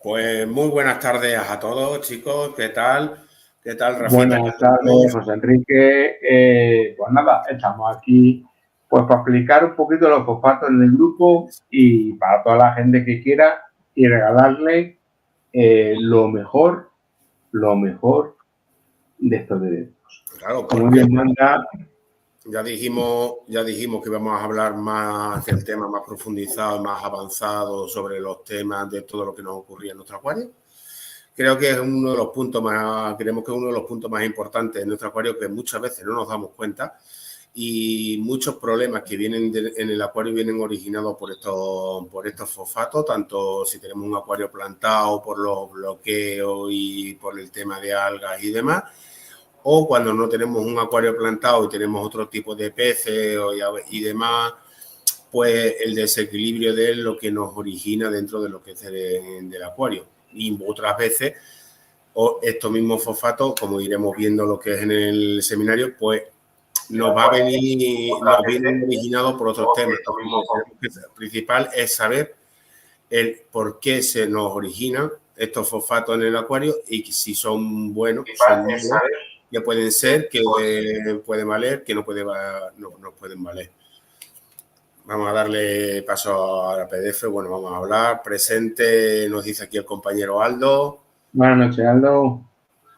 Pues muy buenas tardes a todos, chicos. ¿Qué tal? ¿Qué tal, Rafita? Buenas tardes, José Enrique. Pues nada, estamos aquí pues para explicar un poquito los fosfatos en el grupo y para toda la gente que quiera y regalarle lo mejor de estos directos. Claro, Como porque Dios manda. ya dijimos que íbamos a hablar más del tema más profundizado, más avanzado sobre los temas de todo lo que nos ocurría en nuestro acuario. Creo que es uno de los puntos más, creemos que es uno de los puntos más importantes en nuestro acuario que muchas veces no nos damos cuenta y muchos problemas que vienen en el acuario vienen originados por estos fosfatos, tanto si tenemos un acuario plantado por los bloqueos y por el tema de algas y demás, o cuando no tenemos un acuario plantado y tenemos otro tipo de peces y demás, pues el desequilibrio de lo que nos origina dentro de lo que es del acuario. Y otras veces, o estos mismos fosfatos, como iremos viendo lo que es en el seminario, pues nos vienen originados por otros temas. Lo principal es saber el por qué se nos originan estos fosfatos en el acuario y si son buenos, son malos, que pueden ser, que pueden valer, que no pueden valer. Vamos a darle paso a la PDF. Bueno, vamos a hablar. Presente, nos dice aquí el compañero Aldo. Buenas noches, Aldo.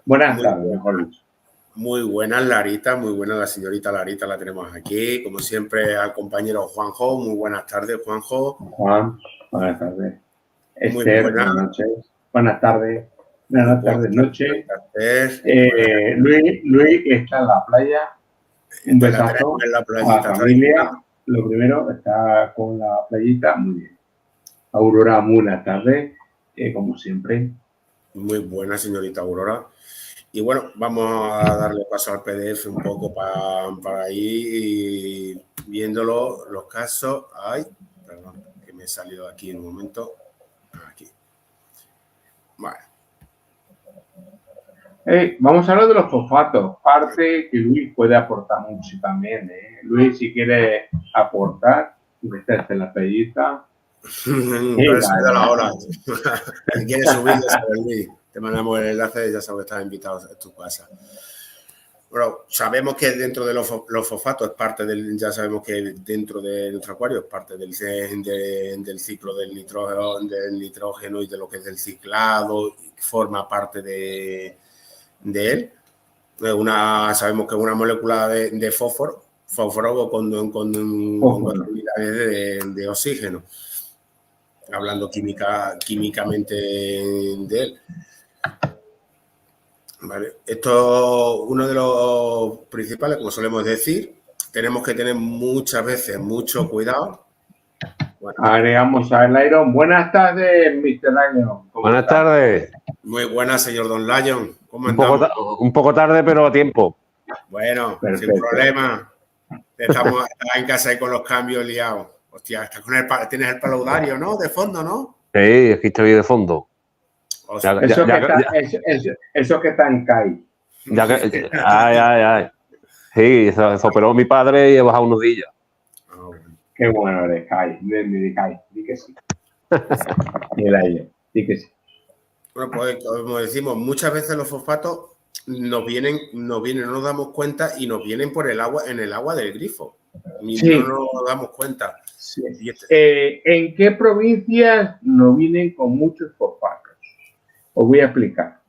Buenas tardes, mejor dicho. Muy buenas, Larita. Muy buena la señorita Larita, la tenemos aquí. Como siempre, al compañero Juanjo. Muy buenas tardes, Juanjo. Juan, buenas tardes. Muy Buenas noches. Buenas tardes. Buenas tardes, noche. Luis está en la playa. Un besazo en la a la familia. Lo primero, está con la playita. Muy bien. Aurora, buenas tardes. Como siempre. Muy buena, señorita Aurora. Y bueno, vamos a darle paso al PDF un poco para ir viéndolo, los casos. Ay, perdón, que me he salido aquí en un momento. Aquí. Vale. Vamos a hablar de los fosfatos, parte que Luis puede aportar mucho también. Luis, si quiere aportar, estés en la playita. Pero eso de la hora. Si quieres subir, ya sabes, Luis. Te mandamos el enlace, ya sabes que estás invitado a tu casa. Bueno, sabemos que dentro de los fosfatos es parte del, ya sabemos que dentro de nuestro acuario es parte del ciclo del nitrógeno y de lo que es del ciclado, forma parte de él. Sabemos que es una molécula de fósforo con unidades de oxígeno, hablando químicamente de él. Vale. Esto, uno de los principales, como solemos decir, tenemos que tener muchas veces mucho cuidado. Bueno. Agregamos a Lion. Buenas tardes, Mr. Lion. Buenas tardes. Muy buenas, señor Don Lion. ¿Cómo andamos? Un poco tarde, pero a tiempo. Bueno, perfecto. Sin problema. Estás en casa ahí con los cambios liados. Hostia, tienes el palaudario, ¿no? De fondo, ¿no? Sí, es que estoy de fondo. Eso que está en CAI. Ay. Sí, se operó mi padre y he bajado unos días. Qué bueno eres, CAI. De CAI. Di que sí. Di que sí. Bueno, pues como decimos, muchas veces los fosfatos no nos damos cuenta y nos vienen por el agua, en el agua del grifo. Y sí. No nos damos cuenta. Sí. ¿En qué provincias no vienen con muchos fosfatos? Os voy a explicar.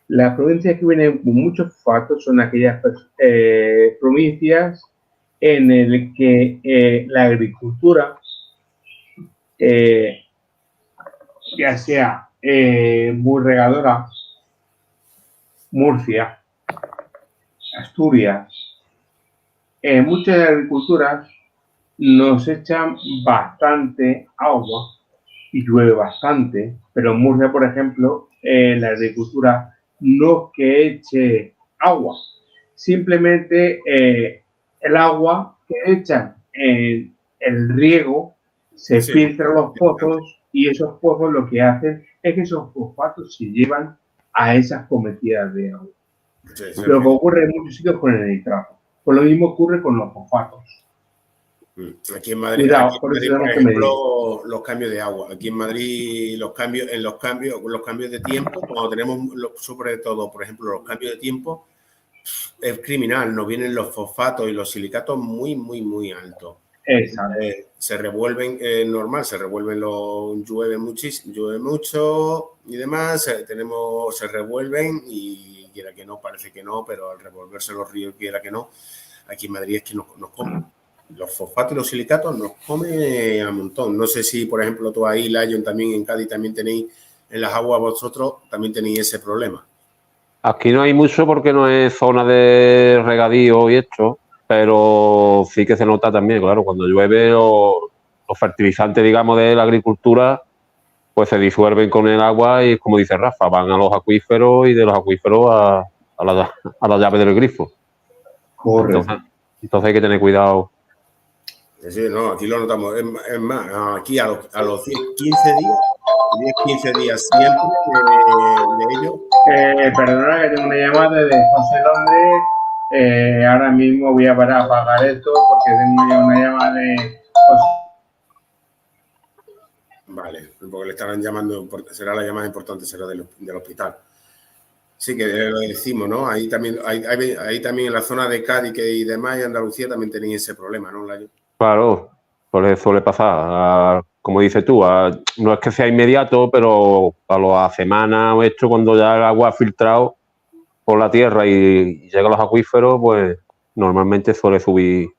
Las provincias que vienen con muchos fosfatos son aquellas provincias en las que la agricultura, ya sea muy regadora, Murcia, Asturias, muchas agriculturas nos echan bastante agua y llueve bastante, pero en Murcia, por ejemplo, la agricultura no que eche agua, simplemente el agua que echan en el riego se filtra los pozos y esos pozos lo que hacen es que esos fosfatos se llevan a esas cometidas de agua. Lo que ocurre en muchos sitios con el nitrato. Pues lo mismo ocurre con los fosfatos. Aquí en Madrid, Cuidado, por ejemplo, los cambios de agua. Aquí en Madrid, los cambios de tiempo, cuando tenemos sobre todo, por ejemplo, los cambios de tiempo, es criminal. Nos vienen los fosfatos y los silicatos muy, muy, muy altos. Exacto. Se revuelven, normal, llueve mucho y demás, se revuelven y quiera que no, parece que no, pero al revolverse los ríos, quiera que no, aquí en Madrid es que nos comen. Los fosfatos y los silicatos nos comen a montón. No sé si, por ejemplo, tú ahí, Lion, también en Cádiz, también tenéis, en las aguas vosotros, también tenéis ese problema. Aquí no hay mucho porque no es zona de regadío y esto, pero sí que se nota también, claro, cuando llueve los fertilizantes, digamos, de la agricultura, pues se disuelven con el agua y, como dice Rafa, van a los acuíferos y de los acuíferos a la llave del grifo. Correcto. Entonces hay que tener cuidado. Sí, no, aquí lo notamos. Es más, aquí a los 10, 15 días siempre de ellos. Perdona que tengo una llamada de José Londres. Ahora mismo voy a parar a apagar esto porque tengo ya una llamada de José. Vale, porque le estarán llamando, será la llamada importante, será del hospital. Sí, que lo decimos, ¿no? Ahí también en la zona de Cádiz y demás, y Andalucía también tenéis ese problema, ¿no, Layo? Claro, suele pasar. Como dices tú, no es que sea inmediato, pero a las semanas o esto, cuando ya el agua ha filtrado por la tierra y llega a los acuíferos, pues normalmente suele subir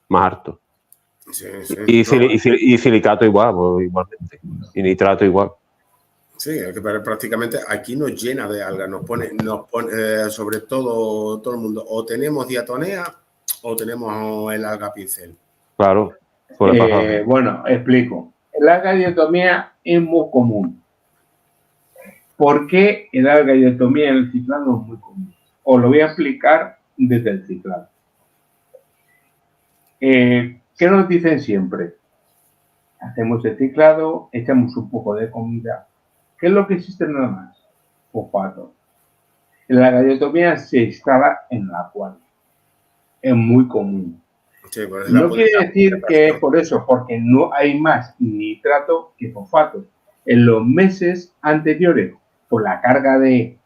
más alto. Sí. Y silicato igual, pues, igualmente. Y nitrato igual. Sí, es que prácticamente aquí nos llena de algas, nos pone sobre todo el mundo, o tenemos diatonea o tenemos el alga pincel. Claro, suele pasar. Bueno, explico. El alga diatomea es muy común. ¿Por qué el alga diatomea en el ciclado es muy común? Os lo voy a explicar desde el ciclado. ¿Qué nos dicen siempre? Hacemos el ciclado, echamos un poco de comida. ¿Qué es lo que existe nada más? Fosfato. La radiotomía se instala en el acuario. Es muy común. Sí, no quiere decir que es por eso, porque no hay más nitrato que fosfato. En los meses anteriores, por la carga de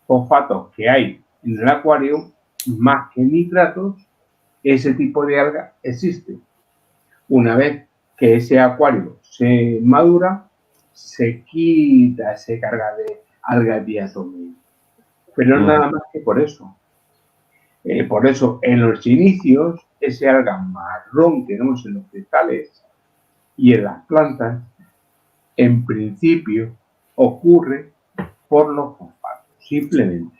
fosfatos que hay en el acuario, más que nitratos, ese tipo de alga existe. Una vez que ese acuario se madura, se quita esa carga de alga diatomea. Pero nada más que por eso. Por eso, en los inicios, ese alga marrón que tenemos en los cristales y en las plantas, en principio, ocurre por los fosfatos, simplemente.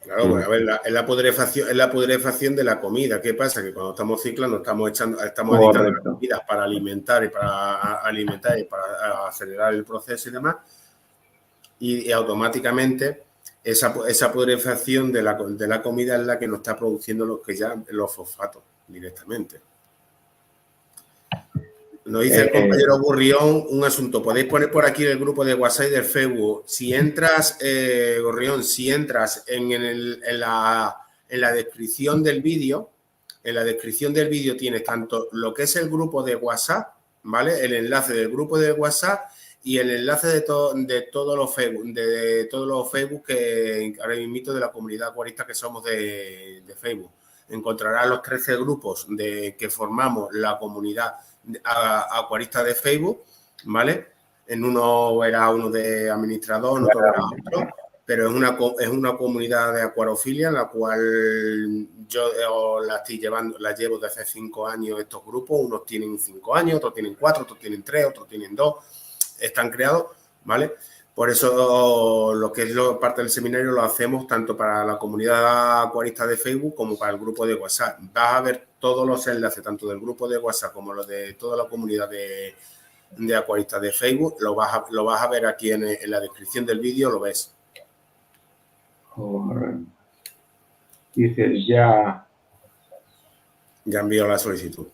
Claro, pues a ver, es la pudrefacción de la comida. ¿Qué pasa? Que cuando estamos ciclando, estamos editando la comida para alimentar y para acelerar el proceso y demás. Y automáticamente esa pudrefacción de la comida es la que nos está produciendo los fosfatos directamente. Nos dice el compañero Gurrión un asunto. Podéis poner por aquí el grupo de WhatsApp y del Facebook. Si entras, Gurrión, en la descripción del vídeo, tienes tanto lo que es el grupo de WhatsApp, ¿vale? El enlace del grupo de WhatsApp y el enlace de todos los Facebook que ahora mismo de la comunidad acuarista que somos de Facebook. Encontrarás los 13 grupos que formamos la comunidad acuarista de Facebook, ¿vale? En uno era uno de administrador, en otro era otro, pero es una comunidad de acuarofilia en la cual yo la llevo desde hace 5 años estos grupos. Unos tienen 5 años, otros tienen 4, otros tienen 3, otros tienen 2, están creados, ¿vale? Por eso lo que es parte del seminario lo hacemos tanto para la comunidad acuarista de Facebook como para el grupo de WhatsApp. Vas a ver todos los enlaces, tanto del grupo de WhatsApp como los de toda la comunidad de acuaristas de Facebook. Lo vas a ver aquí en la descripción del vídeo, lo ves. Correcto. Dice, ya envío la solicitud.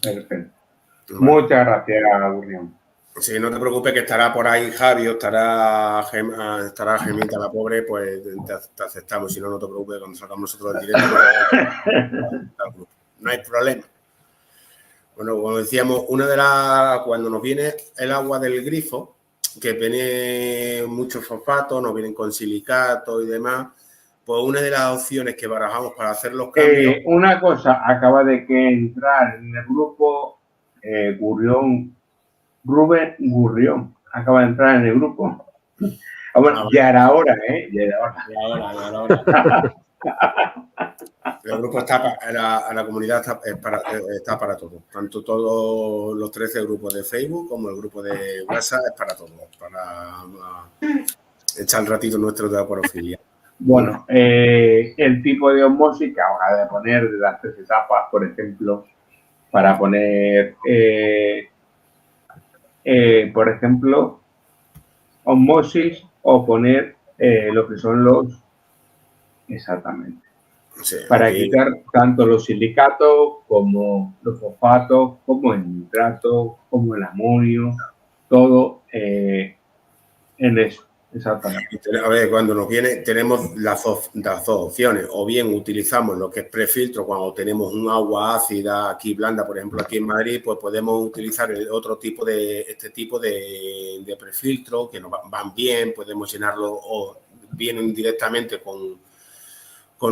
Perfecto. Vale. Muchas gracias, Gurrión. Sí, no te preocupes que estará por ahí Javi, estará Gemita, la pobre, pues te aceptamos. Si no, no te preocupes, cuando salgamos nosotros del directo. no hay problema. Bueno, como decíamos, cuando nos viene el agua del grifo, que viene mucho fosfato, nos vienen con silicato y demás, pues una de las opciones que barajamos para hacer los cambios... Una cosa, acaba de que entrar en el grupo Rubén Gurrión, acaba de entrar en el grupo. Bueno, ya era hora, ¿eh? Ya era hora. El grupo la comunidad está para todo. Tanto todos los 13 grupos de Facebook como el grupo de WhatsApp es para todos. Para echar el ratito nuestro de acuariofilia. Bueno, el tipo de osmosis que acaba de poner de las 3 etapas, por ejemplo, para poner, por ejemplo, osmosis o poner lo que son los... Exactamente. Sí, para aquí, quitar tanto los silicatos como los fosfatos, como el nitrato, como el amonio, todo en eso, exactamente. a ver, cuando nos viene, tenemos las dos opciones. O bien utilizamos lo que es prefiltro cuando tenemos un agua ácida aquí blanda, por ejemplo, aquí en Madrid, pues podemos utilizar este tipo de prefiltro que nos van bien, podemos llenarlo o vienen directamente con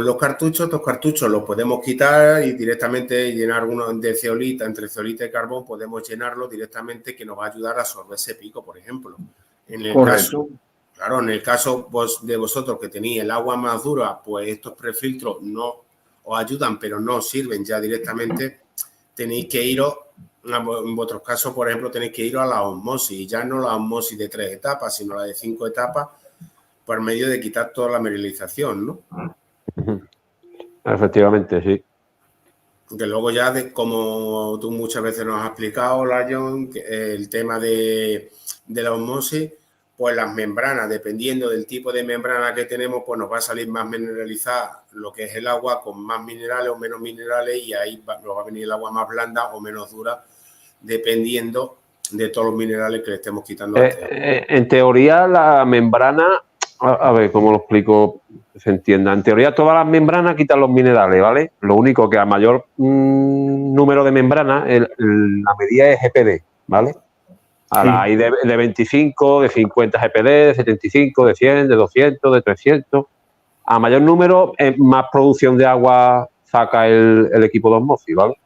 los cartuchos. Estos cartuchos los podemos quitar y directamente llenar uno de zeolita, entre zeolita y carbón, podemos llenarlo directamente, que nos va a ayudar a absorber ese pico, por ejemplo. En el Correcto. Claro, en el caso de vosotros que tenéis el agua más dura, pues estos prefiltros no os ayudan, pero no sirven ya directamente. Tenéis que iros, en vuestros casos, por ejemplo, tenéis que iros a la osmosis, ya no la osmosis de 3 etapas, sino la de 5 etapas, por medio de quitar toda la mineralización, ¿no? Efectivamente, sí. Que luego ya, como tú muchas veces nos has explicado, Lion, el tema de la osmosis, pues las membranas, dependiendo del tipo de membrana que tenemos, pues nos va a salir más mineralizada lo que es el agua, con más minerales o menos minerales, y ahí nos va a venir el agua más blanda o menos dura, dependiendo de todos los minerales que le estemos quitando. En teoría, la membrana, a ver cómo lo explico, se entienda. En teoría, todas las membranas quitan los minerales, ¿vale? Lo único que a mayor número de membranas, la medida es GPD, ¿vale? Ahora hay de 25, de 50 GPD, de 75, de 100, de 200, de 300. A mayor número, más producción de agua saca el equipo de osmosis, ¿vale?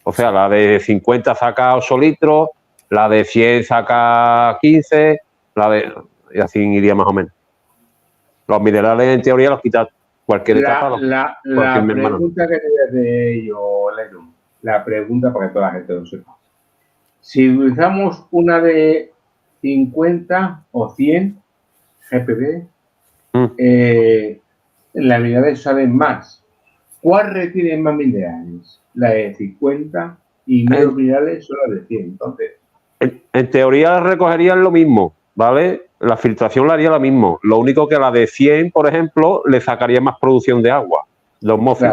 O sea, la de 50 saca 8 litros, la de 100 saca 15, y así iría más o menos. Los minerales, en teoría, los quita cualquier etapa. La pregunta que te hace yo, Lennon, la pregunta para que toda la gente lo sepa. Si utilizamos una de 50 o 100 GPD, las minerales salen más. ¿Cuál retiene más minerales? La de 50 y menos minerales son las de 100. Entonces, en teoría recogerían lo mismo, ¿vale? La filtración la haría lo mismo. Lo único que a la de 100, por ejemplo, le sacaría más producción de agua, de osmosis.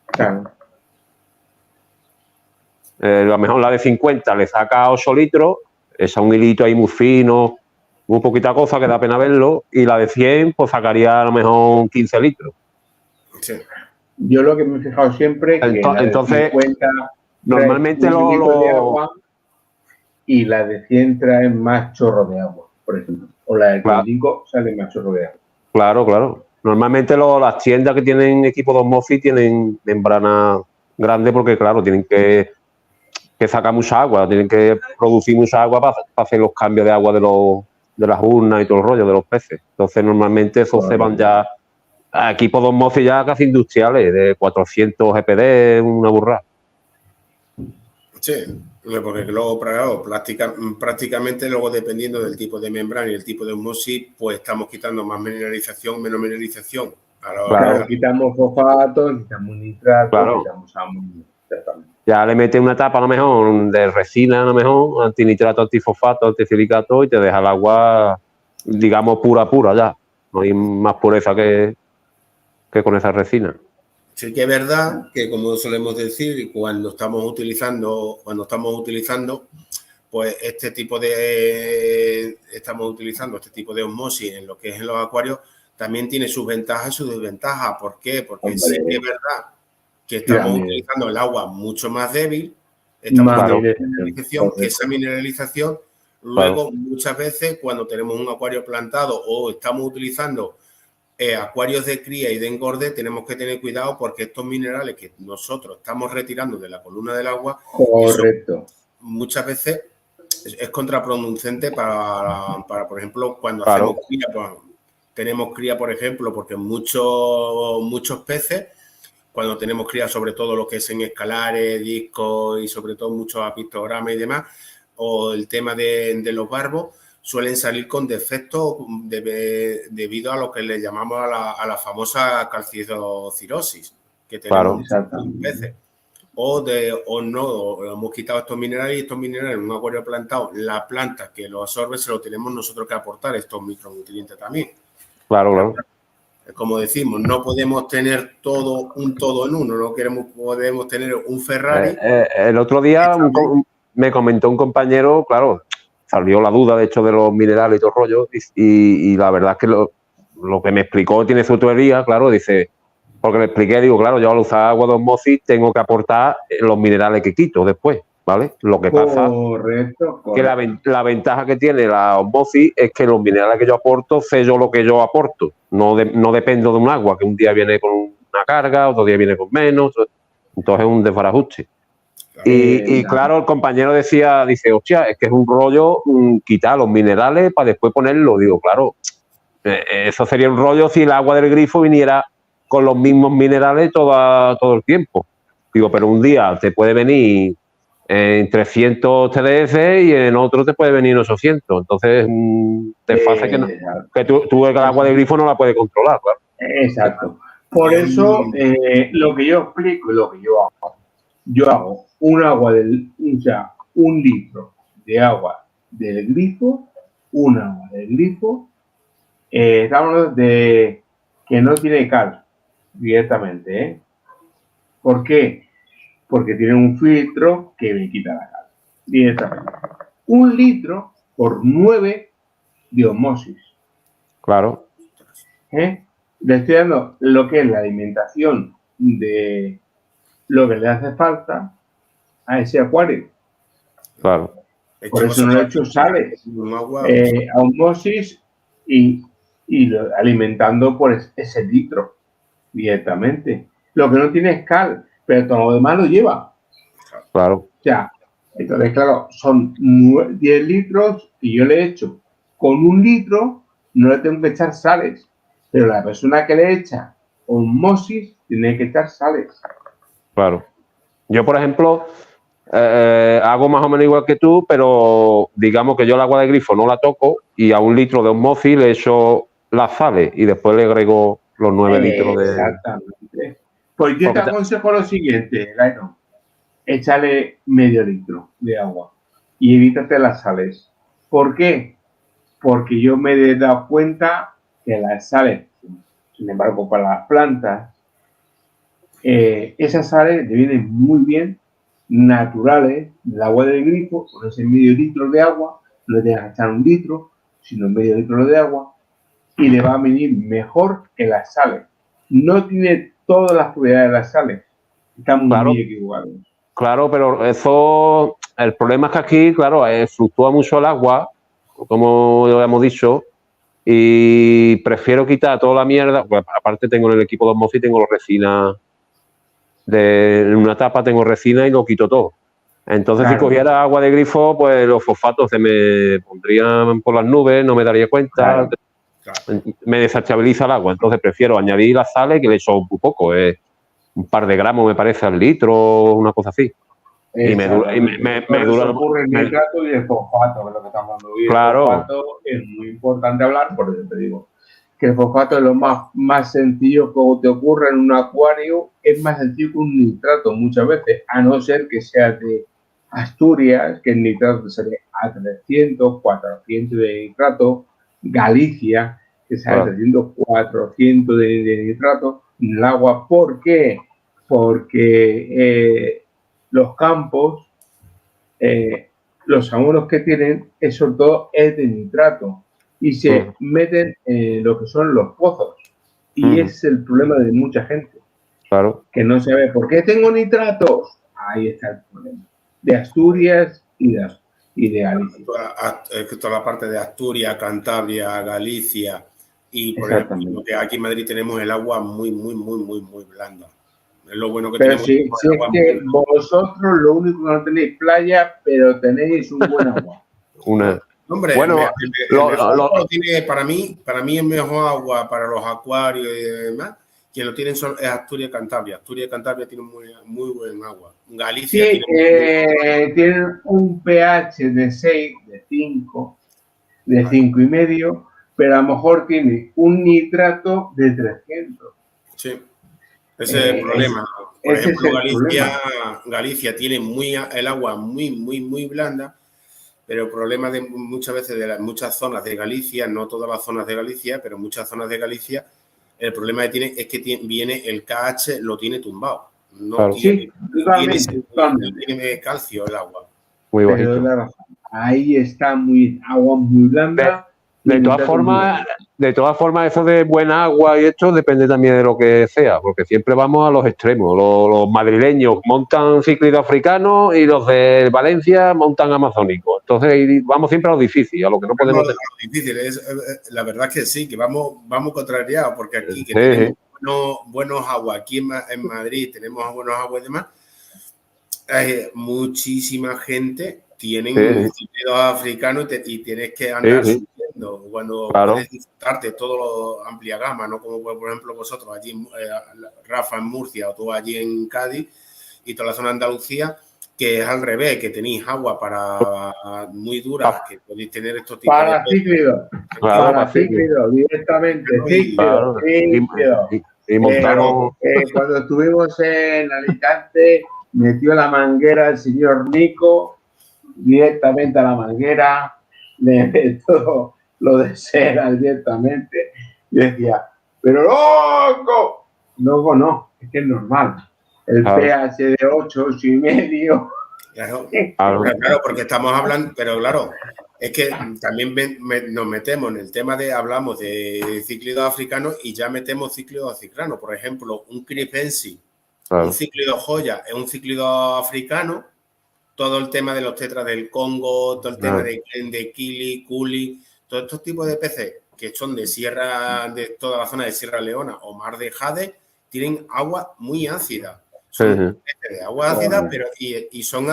Claro. A lo mejor la de 50 le saca 8 litros, es un hilito ahí muy fino, muy poquita cosa que da pena verlo, y la de 100 pues sacaría a lo mejor 15 litros. Sí. Yo lo que me he fijado siempre es que entonces, la de 50 normalmente trae un litro de agua y la de 100 trae más chorro de agua, por ejemplo. O la de 25 sale más chorro de agua. Claro. Normalmente las tiendas que tienen equipo de osmosis tienen membrana grande porque, claro, tienen que sacar mucha agua, tienen que producir mucha agua para hacer los cambios de agua de las urnas y todo el rollo de los peces. Entonces, normalmente esos se van ya a equipos de osmosis ya casi industriales, de 400 GPD, una burrada. Sí, porque luego, prácticamente luego, dependiendo del tipo de membrana y el tipo de osmosis, pues estamos quitando más mineralización, menos mineralización. Claro, quitamos fosfato, quitamos nitrato, quitamos amonio. Ya le metes una etapa a lo mejor de resina, a lo mejor, antinitrato, antifosfato, antisilicato, y te deja el agua, digamos, pura ya. No hay más pureza que con esa resina. Sí que es verdad que, como solemos decir, cuando estamos utilizando, pues estamos utilizando este tipo de osmosis en lo que es en los acuarios, también tiene sus ventajas y sus desventajas. ¿Por qué? Porque sí que es verdad que estamos utilizando el agua mucho más débil, estamos haciendo mineralización, que esa mineralización luego muchas veces cuando tenemos un acuario plantado o estamos utilizando acuarios de cría y de engorde, tenemos que tener cuidado porque estos minerales que nosotros estamos retirando de la columna del agua, correcto, muchas veces es contraproducente para por ejemplo, cuando hacemos cría, pues, tenemos cría, por ejemplo, porque muchos peces, cuando tenemos cría, sobre todo lo que es en escalares, discos y sobre todo muchos apictogramas y demás, o el tema de los barbos, suelen salir con defectos debido a lo que le llamamos a la famosa calcidocirosis que tenemos muchos peces. O hemos quitado estos minerales y estos minerales en un acuario plantado, la planta que lo absorbe se lo tenemos nosotros que aportar, estos micronutrientes también. Claro. Como decimos, no podemos tener un todo en uno, no podemos tener un Ferrari. El otro día me comentó un compañero, claro, salió la duda de hecho de los minerales y todo el rollo, y la verdad es que lo que me explicó tiene su teoría, claro, dice, porque le expliqué, digo, claro, yo al usar agua de osmosis tengo que aportar los minerales que quito después, ¿vale? Lo que pasa que la ventaja que tiene la osmosis es que los minerales que yo aporto sé yo lo que yo aporto, no dependo de un agua que un día viene con una carga, otro día viene con menos, entonces es un desbarajuste. Y claro, el compañero dice, hostia, es que es un rollo quitar los minerales para después ponerlo. Digo, claro, eso sería un rollo si el agua del grifo viniera con los mismos minerales todo el tiempo. Digo, pero un día te puede venir en 300 TDF y en otro te puede venir en 800. Entonces, te pasa que tú el agua del grifo no la puedes controlar, claro. Exacto. Por eso, lo que yo explico y lo que yo hago un litro de agua del grifo, estamos hablando de que no tiene cal directamente, ¿eh? ¿Por qué? Porque tiene un filtro que me quita la cal directamente. 1 litro por 9 de osmosis. Claro. Le estoy dando lo que es la alimentación de lo que le hace falta a ese acuario. Claro. Por eso no he hecho sales, a osmosis y alimentando por ese litro directamente. Lo que no tiene es cal, pero todo lo demás lo lleva. Claro. O sea, entonces, claro, son 10 litros y yo le he hecho con 1 litro, no le tengo que echar sales, pero la persona que le echa osmosis tiene que echar sales. Claro. Yo, por ejemplo, hago más o menos igual que tú, pero digamos que yo el agua de grifo no la toco y a 1 litro de osmosis le echo las sales y después le agrego los 9 litros de... Exactamente. Pues yo te aconsejo lo siguiente, Laino. Échale medio litro de agua y evítate las sales. ¿Por qué? Porque yo me he dado cuenta que las sales, sin embargo, para las plantas, esas sales le vienen muy bien, naturales, del agua del grifo, con ese medio litro de agua, no le tengas que echar 1 litro, sino medio litro de agua, y le va a venir mejor que las sales. No tiene todas las propiedades de las sales, están muy equivocados. Claro, pero eso, el problema es que aquí, claro, fluctúa mucho el agua, como ya hemos dicho, y prefiero quitar toda la mierda. Pues, aparte tengo en el equipo de osmosis, tengo los resinas, en una tapa tengo resina y lo quito todo. Entonces, si cogiera agua de grifo, pues los fosfatos se me pondrían por las nubes, no me daría cuenta, me desestabiliza el agua. Entonces, prefiero añadir las sales, que le echo un poco, un par de gramos me parece al litro, una cosa así. Y me dura ocurre el nitrato y el fosfato, que es lo que estamos hablando. Y claro. El fosfato es muy importante hablar, por eso te digo que el fosfato es lo más sencillo que te ocurre en un acuario, es más sencillo que un nitrato muchas veces, a no ser que sea de Asturias, que el nitrato sale a 300, 400 de nitrato, Galicia, que sale a 300, 400 de nitrato en el agua. ¿Por qué? Porque los campos, los abonos que tienen, sobre todo es de nitrato y se meten en lo que son los pozos. Y ese es el problema de mucha gente, Claro. Que no se ve. ¿Por qué tengo nitratos? Ahí está el problema. De Asturias y de Galicia. Toda la parte de Asturias, Cantabria, Galicia y, por ejemplo, que aquí en Madrid tenemos el agua muy blanda. Es lo bueno que pero tenemos. Sí, es que vosotros lo único que no tenéis playa, pero tenéis un buen agua. Hombre, bueno, para mí es mejor agua para los acuarios y demás. Quien lo tienen es Asturias y Cantabria. Asturias y Cantabria tienen muy buen agua. Galicia tienen un pH de 6, de 5, de 5,5, pero a lo mejor tiene un nitrato de 300. Sí, ese es el problema. Por ejemplo, Galicia tiene el agua muy blanda, pero el problema de muchas veces de muchas zonas de Galicia, no todas las zonas de Galicia, pero muchas zonas de Galicia, el problema que tiene es que viene el KH, lo tiene tumbado. No tiene calcio el agua. Muy bonito. Ahí está agua muy blanda. De todas formas, eso de buena agua y esto depende también de lo que sea, porque siempre vamos a los extremos. Los madrileños montan cíclido africano y los de Valencia montan amazónico. Entonces vamos siempre a lo difícil, a lo que no podemos hacer. La verdad es que sí, que vamos contrariados, porque aquí que tenemos buenos aguas, aquí en Madrid tenemos buenos aguas y demás, muchísima gente tienen un cíclido africano y tienes que andar subiendo cuando puedes disfrutarte todo lo amplia gama, no como por ejemplo vosotros allí, Rafa en Murcia o tú allí en Cádiz y toda la zona de Andalucía, que es al revés, que tenéis agua para muy duras, que podéis tener estos tipos para cíclido, directamente, cíclido. Y montamos. Cuando estuvimos en Alicante, metió la manguera el señor Nico directamente a la manguera, le metió lo de cera directamente y decía, pero loco no, es que es normal. El pH de 8,5. Claro, porque estamos hablando, pero claro, es que también nos metemos en el tema hablamos de cíclidos africanos y ya metemos cíclidos africanos. Por ejemplo, un cripensi, un cíclido joya, es un cíclido africano. Todo el tema de los tetras del Congo, todo el tema de Kili, Culi, todos estos tipos de peces que son de toda la zona de Sierra Leona o Mar de Jade, tienen agua muy ácida. Son peces de agua ácida, pero y son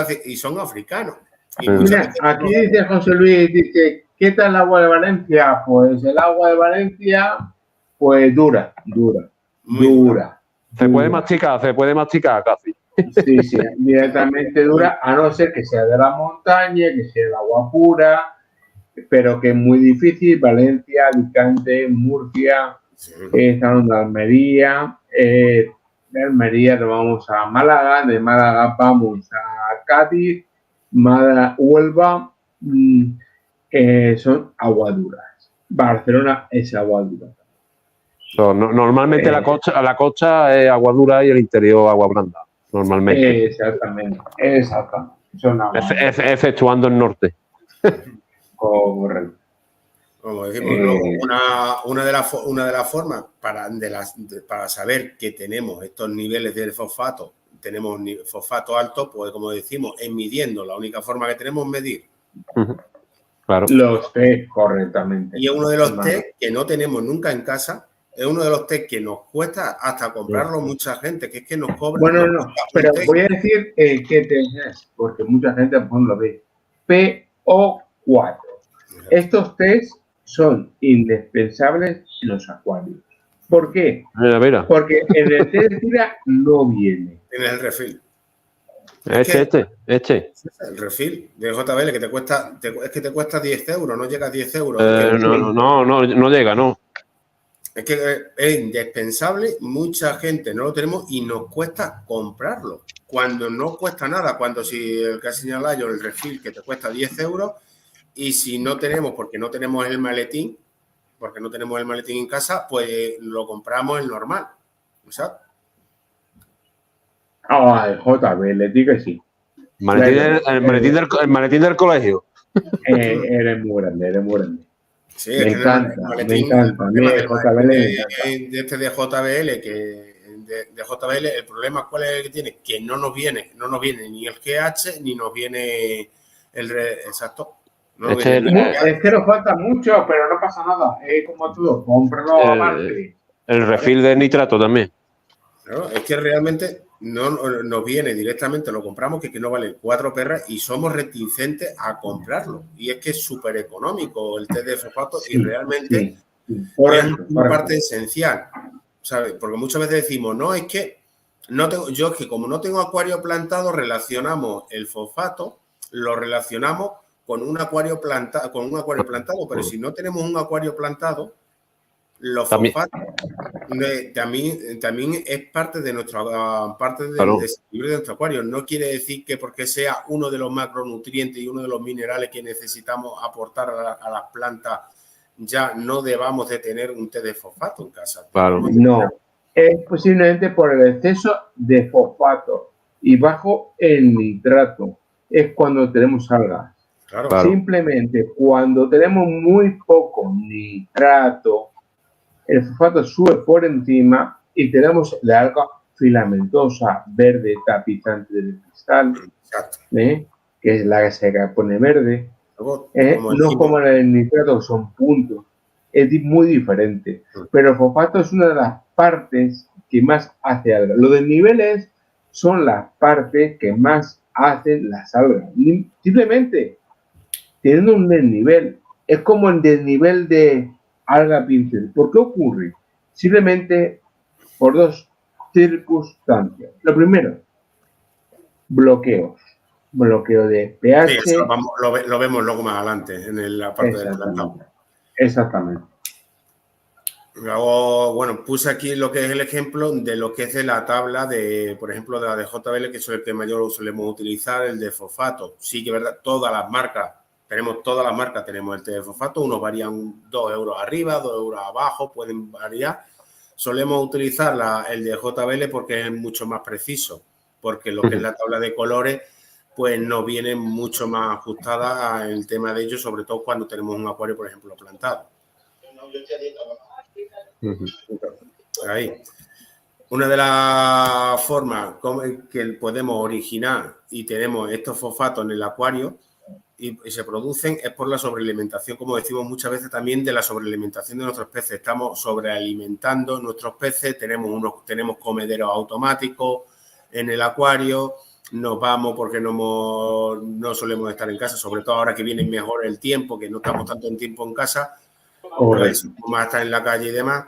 africanos. Y mira, aquí dice José Luis, dice, ¿qué tal el agua de Valencia? Pues el agua de Valencia, pues dura. Se puede masticar casi. Sí, directamente dura, a no ser que sea de la montaña, que sea el agua pura, pero que es muy difícil. Valencia, Alicante, Murcia, estamos en Almería, de Almería nos vamos a Málaga, de Málaga vamos a Cádiz, Huelva, son aguaduras. Barcelona es agua dura. Normalmente la costa es agua dura y el interior agua blanda. Normalmente. Exactamente. Exceptuando el norte. Correcto. Como decimos, una de las formas para saber que tenemos estos niveles de fosfato, tenemos fosfato alto, pues como decimos, es midiendo. La única forma que tenemos es medir. Claro. Los test correctamente. Y es uno de los test que no tenemos nunca en casa. Es uno de los test que nos cuesta hasta comprarlo mucha gente, que es que nos cobra. Bueno, no, pero voy a decir qué test es, porque mucha gente lo ve. PO4. Estos test son indispensables en los acuarios. ¿Por qué? Mira. Porque en el test de tira no viene. En el refil. Este. El refil de JBL que te cuesta 10 euros, no llega a 10 euros. No llega, no. Es que es indispensable, mucha gente no lo tenemos y nos cuesta comprarlo. Cuando no cuesta nada, cuando si el que ha señalado yo, el refil que te cuesta 10 euros y si no tenemos, porque no tenemos el maletín en casa, pues lo compramos el normal. ¿Sabes? El JBL, di que sí. El maletín del colegio. Eres muy grande. Sí, me encanta. De JBL, que de JBL, el problema ¿cuál es el que tiene? Que no nos viene ni el GH ni nos viene exacto. No nos viene ni el GH. Es que nos falta mucho, pero no pasa nada. Es como todo, cómpralo aparte. El refil de nitrato también. Claro, es que realmente no nos viene directamente, lo compramos, que no vale 4 perras y somos reticentes a comprarlo. Y es que es súper económico el té de fosfato y realmente es una parte esencial, ¿sabes? Porque muchas veces decimos, no, es que no tengo, yo es que como no tengo acuario plantado, relacionamos el fosfato, lo relacionamos con un acuario plantado, pero si no tenemos un acuario plantado, los fosfatos también es parte de nuestra del desequilibrio de nuestro acuario. No quiere decir que porque sea uno de los macronutrientes y uno de los minerales que necesitamos aportar a las plantas ya no debamos de tener un té de fosfato en casa. Claro. No, es posiblemente por el exceso de fosfato y bajo el nitrato. Es cuando tenemos algas. Claro. Simplemente cuando tenemos muy poco nitrato, el fosfato sube por encima y tenemos la alga filamentosa, verde, tapizante del cristal, que es la que se pone verde. No como el nitrato, son puntos. Es muy diferente. Pero el fosfato es una de las partes que más hace alga. Los desniveles son las partes que más hacen las algas. Simplemente teniendo un desnivel, es como el desnivel de alga pincel. ¿Por qué ocurre? Simplemente por dos circunstancias. Lo primero, bloqueos. Bloqueo de pH. Sí, eso lo vemos luego más adelante en la parte del plantado. Exactamente. Luego, bueno, puse aquí lo que es el ejemplo de lo que es de la tabla de, por ejemplo, de la de JBL, que es el que mayor solemos utilizar, el de fosfato. Sí que es verdad, todas las marcas, tenemos el té de fosfato, unos varían 2 euros arriba, 2 euros abajo, pueden variar. Solemos utilizar el de JBL porque es mucho más preciso, porque lo que es la tabla de colores, pues nos viene mucho más ajustada al tema de ellos, sobre todo cuando tenemos un acuario, por ejemplo, plantado. Ahí. Una de las formas que podemos originar y tenemos estos fosfatos en el acuario y se producen es por la sobrealimentación, como decimos muchas veces también, de la sobrealimentación de nuestros peces. Estamos sobrealimentando nuestros peces, tenemos comederos automáticos en el acuario, nos vamos porque no solemos estar en casa, sobre todo ahora que viene mejor el tiempo, que no estamos tanto en tiempo en casa, pues, más estar en la calle y demás,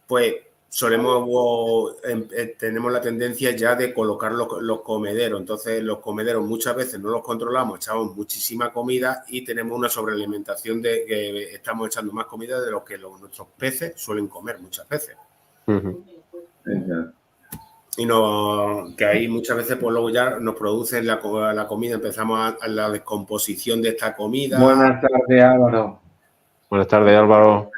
pues tenemos la tendencia ya de colocar los comederos. Entonces, los comederos muchas veces no los controlamos, echamos muchísima comida y tenemos una sobrealimentación de que estamos echando más comida de lo que nuestros peces suelen comer muchas veces. Y que ahí muchas veces pues luego ya nos producen la comida, empezamos a la descomposición de esta comida. Buenas tardes, Álvaro. Buenas tardes, Álvaro.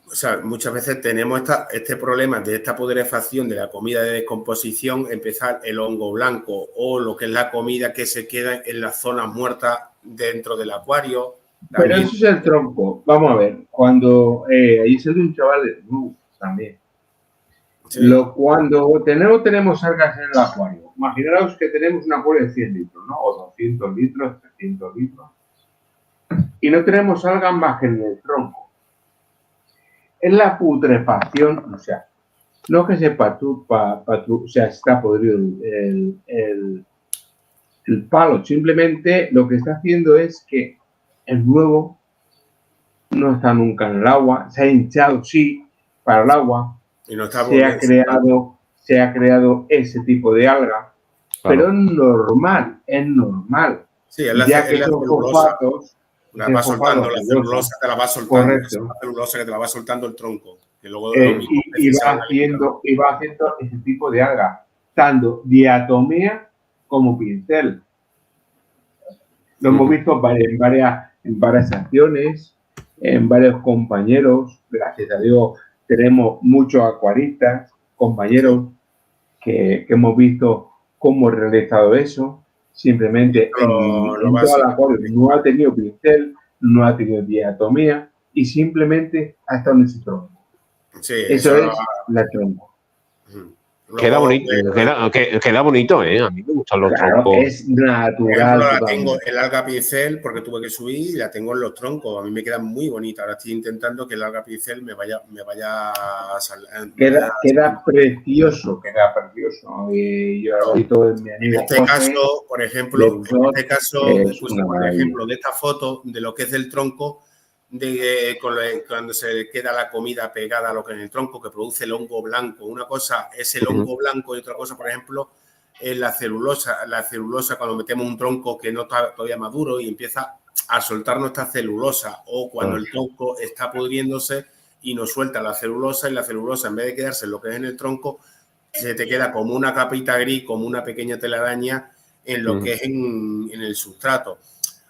O sea, muchas veces tenemos este problema de esta putrefacción de la comida de descomposición, empezar el hongo blanco o lo que es la comida que se queda en las zonas muertas dentro del acuario. También. Pero eso es el tronco. Vamos a ver, cuando ahí salió un chaval de también. Sí. Cuando tenemos algas en el acuario, imaginaos que tenemos un acuario de 100 litros, ¿no? O 200 litros, 300 litros. Y no tenemos algas más que en el tronco. Es la putrefacción, o sea, no que se o sea, está podrido el palo, simplemente lo que está haciendo es que el huevo no está nunca en el agua, se ha hinchado, sí, para el agua, y no está se ha creado ese tipo de alga, claro. Pero es normal, sí, ya que son fosfatos. La va soltando, la celulosa te la va soltando, la celulosa que te la va soltando el tronco. Que luego y va haciendo ese tipo de alga, tanto diatomea como pincel. Lo hemos visto en varias acciones, en varios compañeros. Gracias a Dios tenemos muchos acuaristas, compañeros, que hemos visto cómo he realizado eso. Simplemente en todo el acuario no ha tenido pincel, no ha tenido diatomea y simplemente ha estado en ese tronco. Sí, Eso es la tronca. Queda bonito, queda bonito, ¿eh? A mí me gustan los troncos. Es natural. Por ejemplo, la totalmente. tengo el alga pincel porque tuve que subir y la tengo en los troncos. A mí me queda muy bonita. Ahora estoy intentando que el alga pincel me vaya a salir. Queda precioso, queda precioso. Y yo lo he visto en mi amigo En este José, caso, por ejemplo, pusimos el ejemplo de esta foto de lo que es del tronco, cuando se queda la comida pegada a lo que es el tronco, que produce el hongo blanco. Una cosa es el hongo blanco y otra cosa, por ejemplo, es la celulosa. La celulosa, cuando metemos un tronco que no está todavía maduro y empieza a soltar nuestra celulosa, o cuando el tronco está pudriéndose y nos suelta la celulosa, y la celulosa, en vez de quedarse en lo que es en el tronco, se te queda como una capita gris, como una pequeña telaraña en lo que es en el sustrato.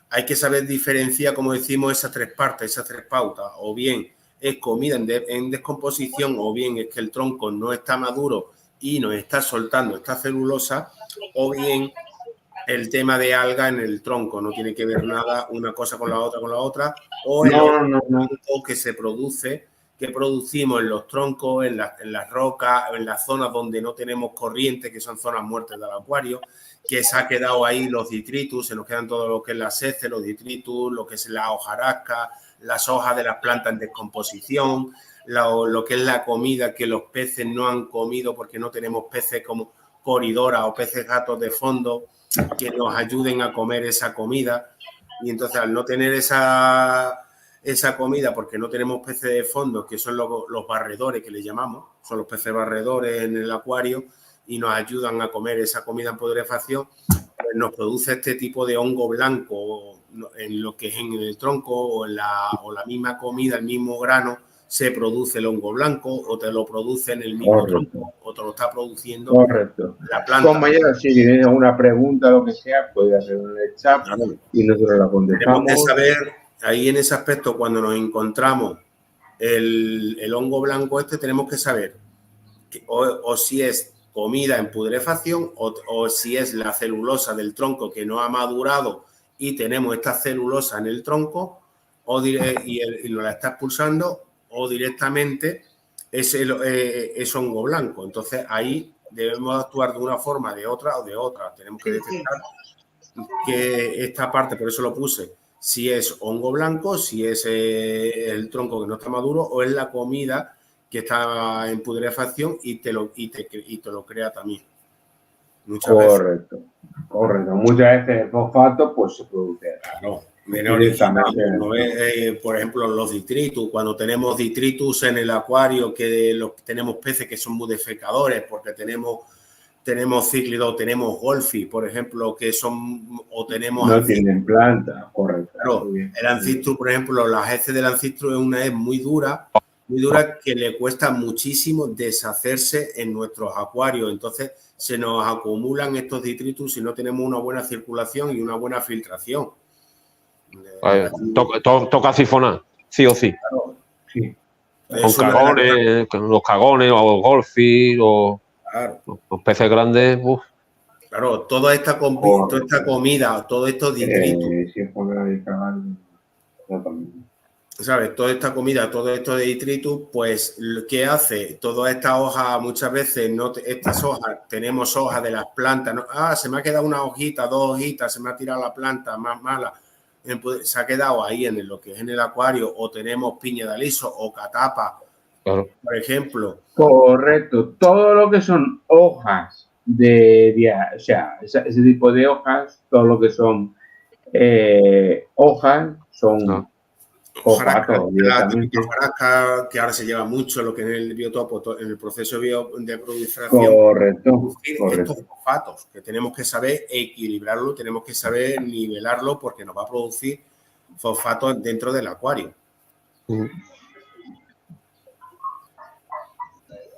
Hay que saber diferenciar, como decimos, esas tres partes, esas tres pautas. O bien es comida en descomposición, o bien es que el tronco no está maduro y nos está soltando esta celulosa, o bien el tema de alga en el tronco. No tiene que ver nada una cosa con la otra, o el hongo que se produce, que producimos en los troncos, en las rocas, en las zonas donde no tenemos corriente, que son zonas muertas del acuario, que se ha quedado ahí los detritus, se nos quedan todo lo que es las heces, los detritus, lo que es la hojarasca, las hojas de las plantas en descomposición, lo que es la comida que los peces no han comido porque no tenemos peces como coridora o peces gatos de fondo que nos ayuden a comer esa comida. Y entonces, al no tener esa comida, porque no tenemos peces de fondo, que son los barredores que le llamamos, son los peces barredores en el acuario, y nos ayudan a comer esa comida en putrefacción, pues nos produce este tipo de hongo blanco en lo que es en el tronco, o la misma comida, el mismo grano, se produce el hongo blanco, o te lo produce en el mismo tronco, o te lo está produciendo la planta. Compañero, si tienes alguna pregunta, lo que sea, puedes hacer en el chat y nosotros la contestamos. Tenemos que saber, ahí en ese aspecto, cuando nos encontramos el hongo blanco tenemos que saber o si es comida en putrefacción, o si es la celulosa del tronco que no ha madurado y tenemos esta celulosa en el tronco, y nos la está expulsando, o directamente es hongo blanco. Entonces ahí debemos actuar de una forma, de otra o de otra. Tenemos que detectar que esta parte, por eso lo puse, si es hongo blanco, si es el tronco que no está maduro, o es la comida que está en putrefacción y te lo crea también. Muchas veces. Correcto. Muchas veces el fosfato pues se produce. Claro. Por ejemplo, los detritus, cuando tenemos detritus en el acuario, que tenemos peces que son muy defecadores porque tenemos cíclidos, tenemos golfi, por ejemplo, que son, o tenemos... No tienen planta, correcto. Claro, el ancistro, por ejemplo, la heces del ancistro es una hez muy dura que le cuesta muchísimo deshacerse en nuestros acuarios. Entonces, se nos acumulan estos detritus si no tenemos una buena circulación y una buena filtración. Toca sifonar, sí o sí. Claro, sí. Con cagones, los cagones, o golfis, o los peces grandes. Claro, toda esta comida, todos estos detritus. ¿Sabes? Toda esta comida, todo esto de detritus, pues, ¿qué hace? Toda esta hoja, muchas veces, estas hojas, tenemos hojas de las plantas, ¿no? Se me ha quedado una hojita, 2 hojitas, se me ha tirado la planta más mala. Se ha quedado ahí en lo que es en el acuario, o tenemos piña de aliso o catapa, por ejemplo. Correcto. Todo lo que son hojas o sea, ese tipo de hojas, todo lo que son hojas son hojarasca, la típica hojarasca que ahora se lleva mucho lo que es el biotopo, en el proceso de proliferación. Correcto. Estos fosfatos, que tenemos que saber equilibrarlo, tenemos que saber nivelarlo, porque nos va a producir fosfatos dentro del acuario.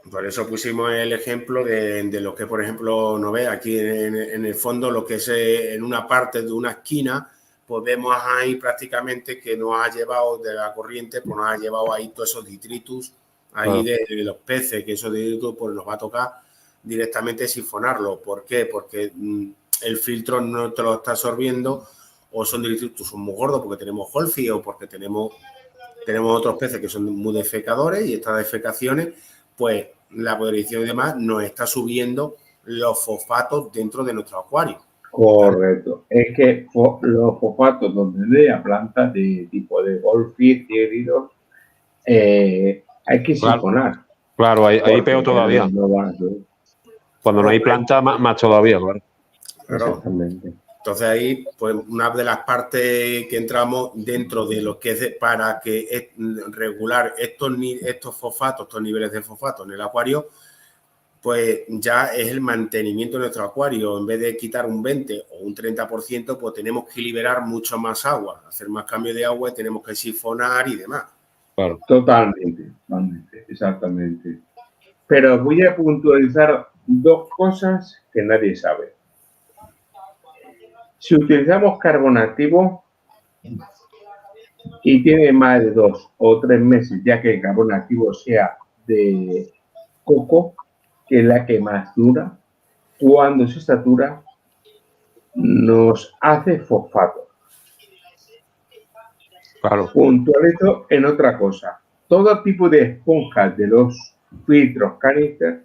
Por eso pusimos el ejemplo de lo que, por ejemplo, no ve aquí en el fondo, lo que es en una parte de una esquina, pues vemos ahí prácticamente que nos ha llevado de la corriente, pues nos ha llevado ahí todos esos detritus ahí de los peces, que esos detritus pues nos va a tocar directamente sifonarlo. ¿Por qué? Porque el filtro no te lo está absorbiendo, o son detritus muy gordos porque tenemos golfi, o porque tenemos tenemos otros peces que son muy defecadores y estas defecaciones, pues la podrición y demás nos está subiendo los fosfatos dentro de nuestro acuario. Correcto. Es que los fosfatos donde haya plantas de tipo de goldfish, híbridos, hay que sifonar. Claro, ahí peor todavía. No van a subir. Cuando no hay planta, más todavía, claro. Exactamente. Entonces ahí, pues una de las partes que entramos dentro de lo que es para que es regular estos fosfatos, estos niveles de fosfato en el acuario, pues ya es el mantenimiento de nuestro acuario. En vez de quitar un 20 o un 30%, pues tenemos que liberar mucho más agua, hacer más cambio de agua y tenemos que sifonar y demás. Claro. Totalmente, exactamente. Pero voy a puntualizar dos cosas que nadie sabe. Si utilizamos carbón activo y tiene más de 2 o 3 meses, ya que el carbón activo sea de coco, que es la que más dura, cuando se satura, nos hace fosfato. Claro. Puntualizo en otra cosa. Todo tipo de esponjas de los filtros canister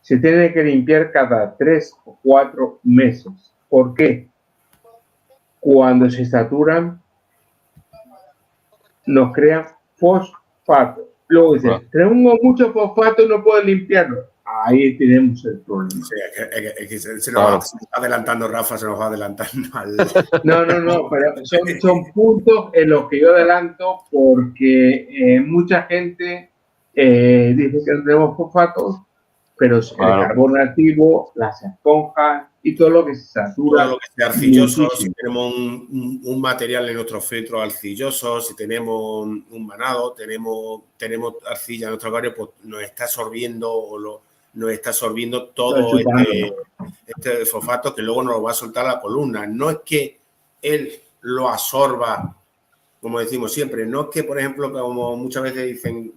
se tiene que limpiar cada 3 o 4 meses. ¿Por qué? Cuando se saturan, nos crean fosfato. Luego dicen, tenemos mucho fosfato y no puedo limpiarlo. Ahí tenemos el problema. Sí, es que se nos va adelantando, Rafa, se nos va adelantando. No, pero son puntos en los que yo adelanto porque mucha gente dice que no tenemos fosfatos, pero el carbón activo, las esponjas y todo lo que se satura. Todo lo que sea arcilloso, si tenemos un material en nuestros filtros arcillosos, si tenemos un manado, tenemos arcilla en nuestro acuario, pues nos está absorbiendo todo este fosfato que luego nos lo va a soltar la columna. No es que él lo absorba, como decimos siempre, no es que, por ejemplo, como muchas veces dicen,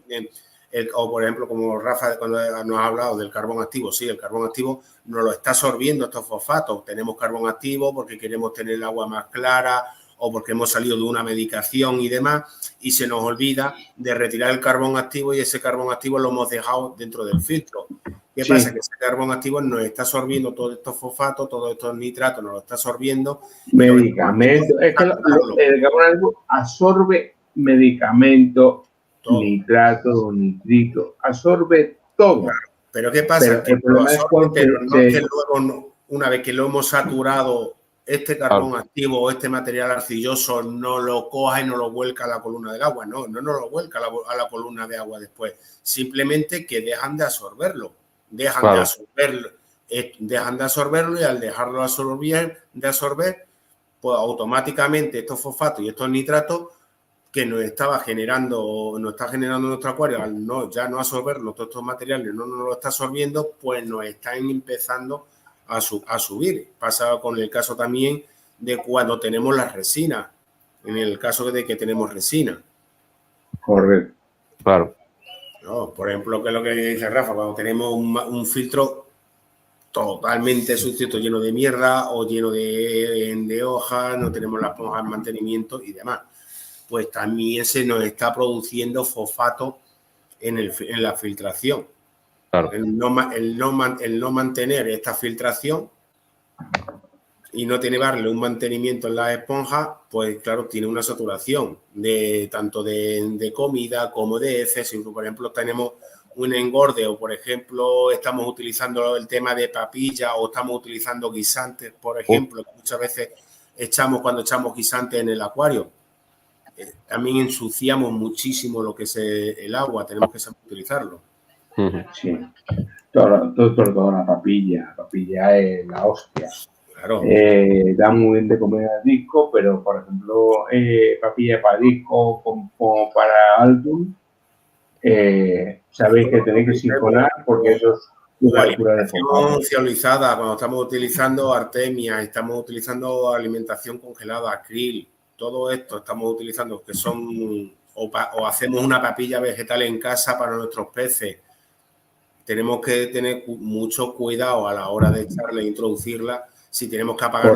o por ejemplo, como Rafa cuando nos ha hablado del carbón activo, sí, el carbón activo nos lo está absorbiendo estos fosfatos. Tenemos carbón activo porque queremos tener el agua más clara o porque hemos salido de una medicación y demás, y se nos olvida de retirar el carbón activo y ese carbón activo lo hemos dejado dentro del filtro. ¿Qué pasa? Que ese carbón activo nos está absorbiendo todos estos fosfatos, todos estos nitratos, nos lo está absorbiendo. Medicamentos. Es que el carbón activo absorbe medicamentos, nitrato, nitrito, absorbe todo. Claro. Pero ¿qué pasa? Pero el problema es cuando que luego, una vez que lo hemos saturado, este carbón activo o este material arcilloso no lo coja y no lo vuelca a la columna del agua. No lo vuelca a la columna de agua después. Simplemente que dejan de absorberlo. Dejan de absorberlo y al dejarlo de absorber, pues automáticamente estos fosfatos y estos nitratos que nos está generando nuestro acuario, al ya no absorberlo, todos estos materiales no nos lo está absorbiendo, pues nos están empezando a subir. Pasa con el caso también de cuando tenemos las resinas, en el caso de que tenemos resina. Correcto. Claro. No, por ejemplo, que es lo que dice Rafa, cuando tenemos un filtro totalmente sucio, lleno de mierda o lleno de hojas, no tenemos las esponjas en mantenimiento y demás, pues también se nos está produciendo fosfato en la filtración. Claro. El no mantener esta filtración y no darle un mantenimiento en las esponjas, pues claro, tiene una saturación tanto de comida como de heces. Si por ejemplo tenemos un engorde o por ejemplo estamos utilizando el tema de papilla o estamos utilizando guisantes, por ejemplo, que muchas veces cuando echamos guisantes en el acuario, también ensuciamos muchísimo lo que es el agua, tenemos que saber utilizarlo. Sí, toda la papilla es la hostia. Claro. Da muy bien de comer a disco, pero por ejemplo, papilla para disco como para álbum, sabéis que tenéis que sifonar porque eso es una altura de fosfato. Cuando estamos utilizando artemia, estamos utilizando alimentación congelada, acril, todo esto estamos utilizando que son o hacemos una papilla vegetal en casa para nuestros peces. Tenemos que tener mucho cuidado a la hora de echarla e introducirla. Si tenemos que apagar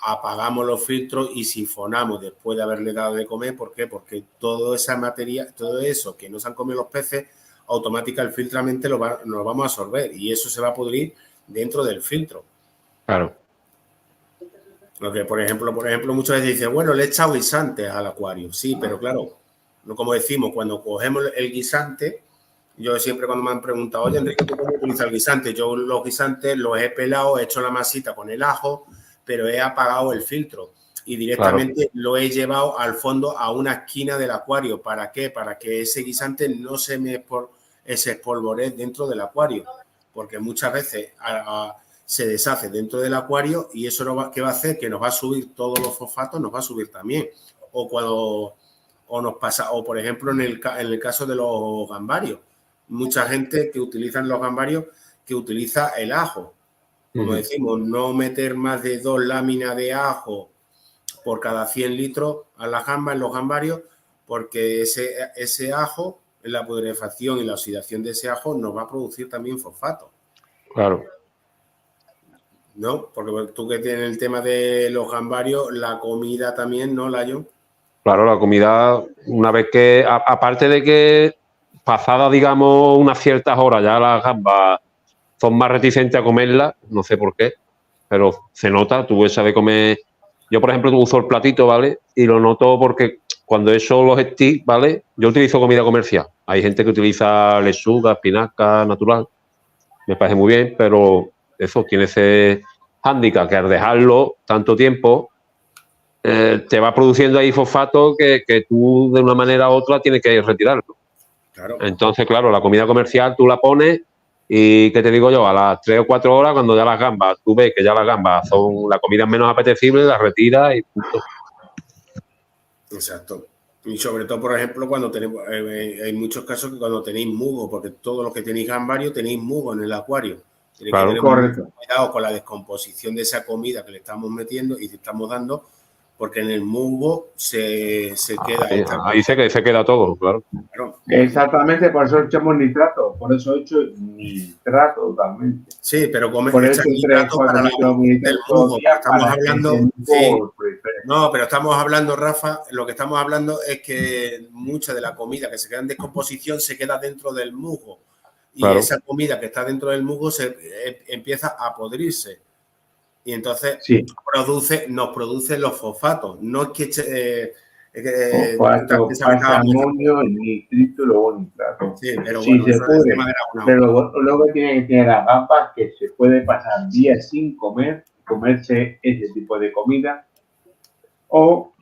apagamos los filtros y sifonamos después de haberle dado de comer. ¿Por qué? Porque toda esa materia, todo eso que no se han comido los peces, automáticamente, filtramente nos vamos a absorber y eso se va a pudrir dentro del filtro. Claro. Lo que, por ejemplo, muchas veces dicen, bueno, le he echado guisantes al acuario. Sí, pero claro, no como decimos, cuando cogemos el guisante, yo siempre cuando me han preguntado, oye, Enrique, ¿tú cómo utilizas el guisante? Yo los guisantes los he pelado, he hecho la masita con el ajo, pero he apagado el filtro y directamente lo he llevado al fondo a una esquina del acuario. ¿Para qué? Para que ese guisante no se me espolvoree dentro del acuario, porque muchas veces se deshace dentro del acuario y eso ¿qué va a hacer? Que nos va a subir todos los fosfatos, nos va a subir también. O nos pasa, o por ejemplo en el caso de los gambarios, mucha gente que utiliza los gambarios que utiliza el ajo. Como decimos, no meter más de 2 láminas de ajo por cada 100 litros a las gambas en los gambarios, porque ese ajo, la putrefacción y la oxidación de ese ajo nos va a producir también fosfato. Claro. ¿No? Porque tú que tienes el tema de los gambarios, la comida también, ¿no, Layo? Claro, la comida, una vez que, aparte de que pasada, digamos, unas ciertas horas, ya las gambas son más reticentes a comerla, no sé por qué, pero se nota, tú sabes comer. Yo, por ejemplo, uso el platito, ¿vale? Y lo noto porque cuando he hecho los sticks, ¿vale? Yo utilizo comida comercial. Hay gente que utiliza lechuga, espinaca, natural. Me parece muy bien, pero eso tiene ese hándicap que al dejarlo tanto tiempo te va produciendo ahí fosfato que tú de una manera u otra tienes que retirarlo. Claro. Entonces, claro, la comida comercial tú la pones y, ¿qué te digo yo? A las 3 o 4 horas, cuando ya las gambas, tú ves que ya las gambas son la comida menos apetecible, las retiras y punto. Exacto. Y sobre todo, por ejemplo, cuando tenemos, hay muchos casos que cuando tenéis mugo, porque todos los que tenéis gambario tenéis mugo en el acuario. Tenéis que tener mucho cuidado con la descomposición de esa comida que le estamos metiendo y le estamos dando, porque en el musgo se queda. Ahí se queda todo, claro. Exactamente, por eso echamos nitrato. Por eso he hecho nitrato totalmente. Sí, pero por eso nitrato para la del musgo. Estamos hablando. Sí, no, pero estamos hablando, Rafa, lo que estamos hablando es que mucha de la comida que se queda en descomposición se queda dentro del musgo. Y esa comida que está dentro del musgo empieza a podrirse. Y entonces nos produce los fosfatos. No es que fosfato, amonio, nitrito y luego nitrato. Sí, pero sí, se puede. Pero luego tiene que tener las gambas que se puede pasar días sin comerse ese tipo de comida, o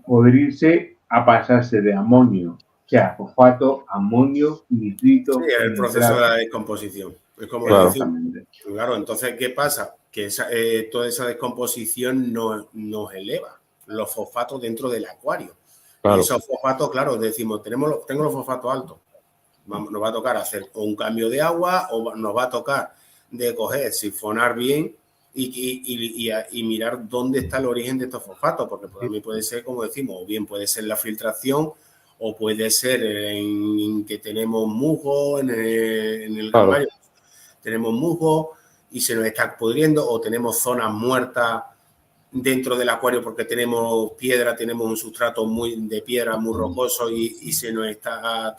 podrirse a pasarse de amonio. O sea, fosfato, amonio, nitrito. Sí, el proceso de la descomposición. Es como claro, entonces, ¿qué pasa? Que toda esa descomposición nos eleva los fosfatos dentro del acuario. Claro. Y esos fosfatos, claro, decimos, tengo los fosfatos altos. Nos va a tocar hacer un cambio de agua o nos va a tocar de coger, sifonar bien y mirar dónde está el origen de estos fosfatos, porque para mí puede ser, como decimos, o bien puede ser la filtración o puede ser en que tenemos musgo en el gambario. Tenemos musgo y se nos está pudriendo, o tenemos zonas muertas dentro del acuario porque tenemos piedra, tenemos un sustrato de piedra muy rocoso y se nos está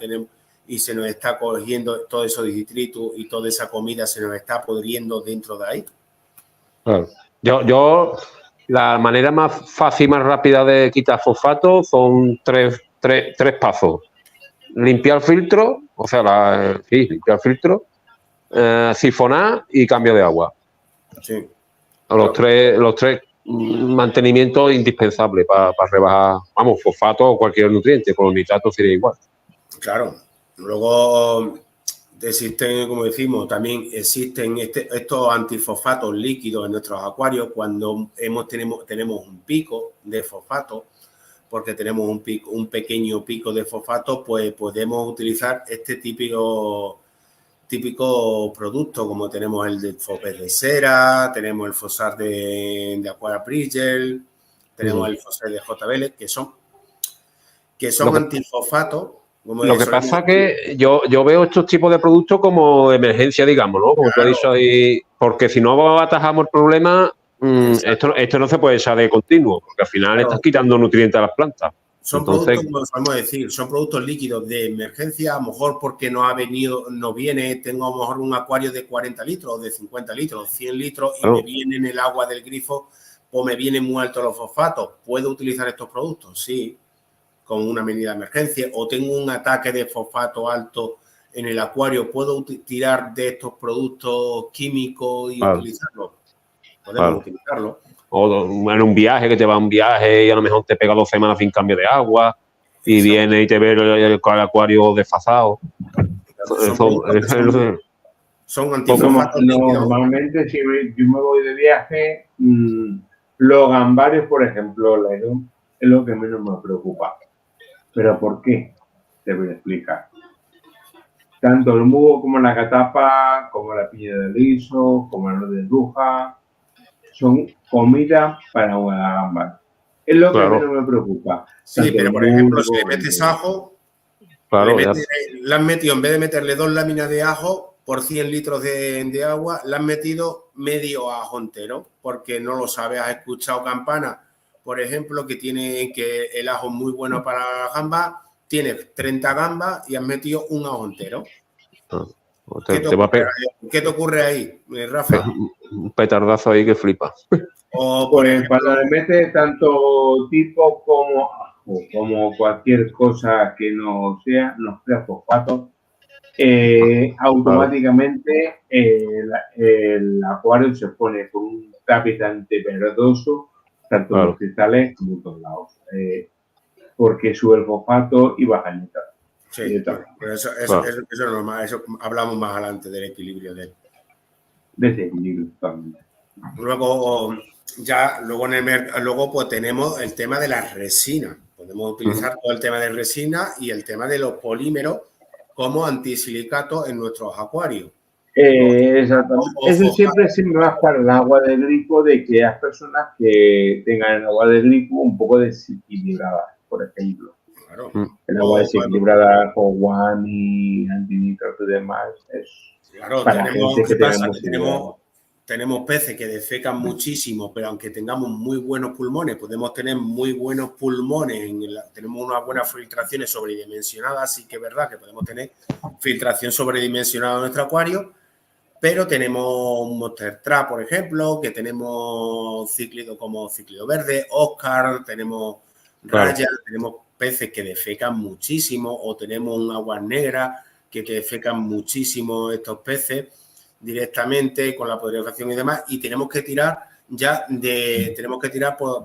cogiendo todo eso de detritus y toda esa comida se nos está pudriendo dentro de ahí. Claro. Yo la manera más fácil, más rápida de quitar fosfato son tres pasos. Limpiar el filtro, o sea, limpiar el filtro, sifonar y cambio de agua. Sí. Los tres mantenimientos indispensables para rebajar, fosfato o cualquier nutriente. Con los nitratos sería igual. Claro. Luego existen, como decimos, también existen estos antifosfatos líquidos en nuestros acuarios cuando tenemos un pico de fosfato, porque tenemos un pequeño pico de fosfato, pues podemos utilizar este típico producto, como tenemos el de Fopes de cera, tenemos el Fosar de Aqua Bridgel, tenemos el Fosar de JBL, que son antifosfatos. Lo que pasa es que yo veo estos tipos de productos como emergencia, digamos, ¿no? Como tú has dicho ahí, porque si no atajamos el problema, Esto no se puede echar de continuo, porque al final estás quitando nutrientes a las plantas. Son productos, como vamos a decir, son productos líquidos de emergencia, a lo mejor porque no viene, tengo a lo mejor un acuario de 40 litros, o de 50 litros, 100 litros, y me viene en el agua del grifo, o me vienen muy altos los fosfatos. ¿Puedo utilizar estos productos? Sí, con una medida de emergencia. O tengo un ataque de fosfato alto en el acuario, ¿puedo tirar de estos productos químicos y utilizarlos? Podemos utilizarlos. O en un viaje, que te va a un viaje y a lo mejor te pega 2 semanas sin cambio de agua y viene y te ve el acuario desfasado. Son antifosfatos. Normalmente, si yo me voy de viaje, los gambarios, por ejemplo, es lo que menos me preocupa. ¿Pero por qué? Te voy a explicar. Tanto el mugo como la catapa, como la piña de liso, como la de bruja, son comida para una gamba. Es lo que menos me preocupa. Sí, pero por ejemplo, si le metes ajo, le has metido, en vez de meterle 2 láminas de ajo por 100 litros de agua, le has metido medio ajo entero, porque no lo sabes. Has escuchado campanas, por ejemplo, que el ajo es muy bueno para gambas, tienes 30 gambas y has metido un ajo entero. ¿Qué te ocurre ahí, Rafa? Un petardazo ahí que flipa. O pues cuando le metes tanto tipo como ajo, como cualquier cosa que no sea fosfato, automáticamente el acuario se pone con un tapizante verdoso, tanto en los cristales como en todos lados, porque sube el fosfato y baja el nitrato. Sí, pero eso es normal, eso hablamos más adelante del equilibrio de ese equilibrio totalmente. Luego pues tenemos el tema de las resinas. Podemos utilizar todo el tema de resina y el tema de los polímeros como antisilicatos en nuestros acuarios. Exactamente. Eso siempre va para el agua de grifo, de que hay personas que tengan el agua de grifo un poco desequilibrada, por ejemplo. Claro. El agua desequilibrada con guani, antinitrato y demás. Claro, tenemos peces que defecan muchísimo, pero aunque tengamos muy buenos pulmones, podemos tener muy buenos pulmones, tenemos unas buenas filtraciones sobredimensionadas, sí que es verdad que podemos tener filtración sobredimensionada en nuestro acuario, pero tenemos un Monster Trap, por ejemplo, que tenemos cíclido como cíclido verde, Oscar, tenemos rayas, tenemos peces que defecan muchísimo, o tenemos un aguas negras que defecan muchísimo estos peces directamente con la podrifación y demás, y tenemos que tirar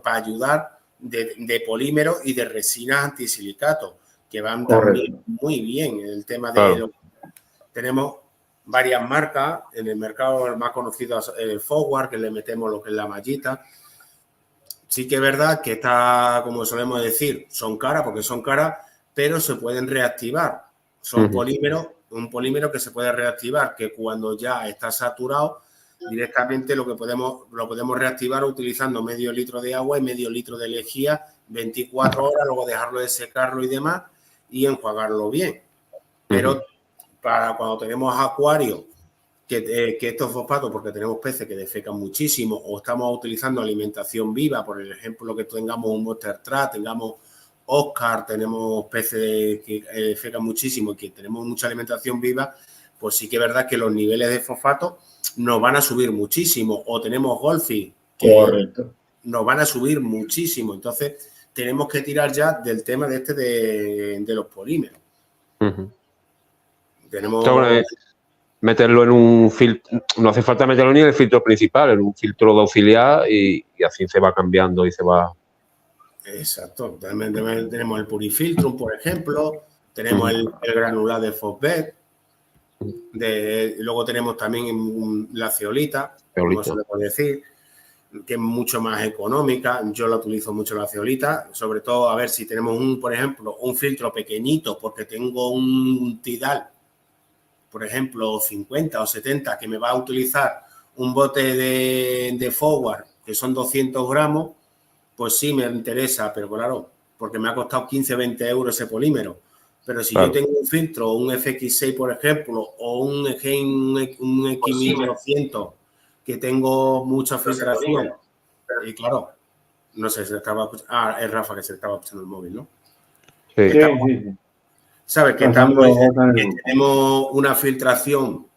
para ayudar de polímeros y de resinas antisilicatos, que van también muy bien en el tema de tenemos varias marcas en el mercado. El más conocido es el Forward, que le metemos lo que es la mallita. Sí que es verdad que está, como solemos decir, son caras, porque son caras, pero se pueden reactivar. Son polímeros, un polímero que se puede reactivar, que cuando ya está saturado, directamente lo podemos reactivar utilizando medio litro de agua y medio litro de lejía, 24 horas, luego dejarlo de secarlo y demás, y enjuagarlo bien. Pero para cuando tenemos acuarios, que estos fosfatos, porque tenemos peces que defecan muchísimo, o estamos utilizando alimentación viva, por ejemplo, que tengamos un Monster Trap, tengamos Oscar, tenemos peces que defecan muchísimo y que tenemos mucha alimentación viva, pues sí que es verdad que los niveles de fosfato nos van a subir muchísimo. O tenemos Goldfish, que nos van a subir muchísimo. Entonces, tenemos que tirar ya del tema de los polímeros. Tenemos... meterlo en un filtro, no hace falta meterlo ni en el filtro principal, en un filtro de auxiliar y así se va cambiando y se va... Exacto. También tenemos el Purifiltrum, por ejemplo, tenemos el granular de Fosbet, luego tenemos también la ceolita, como se le puede decir, que es mucho más económica. Yo la utilizo mucho la ceolita, sobre todo a ver si tenemos por ejemplo, un filtro pequeñito, porque tengo un Tidal, por ejemplo, 50 o 70, que me va a utilizar un bote de Forward, que son 200 gramos, pues sí me interesa, pero claro, porque me ha costado 15 o 20 euros ese polímero. Pero si yo tengo un filtro, un FX6, por ejemplo, o un XM900, que tengo mucha filtración Y claro, no sé, se estaba escuchando. Ah, es Rafa que se estaba escuchando el móvil, ¿no? Sí. ¿Sabes? Que tenemos una filtración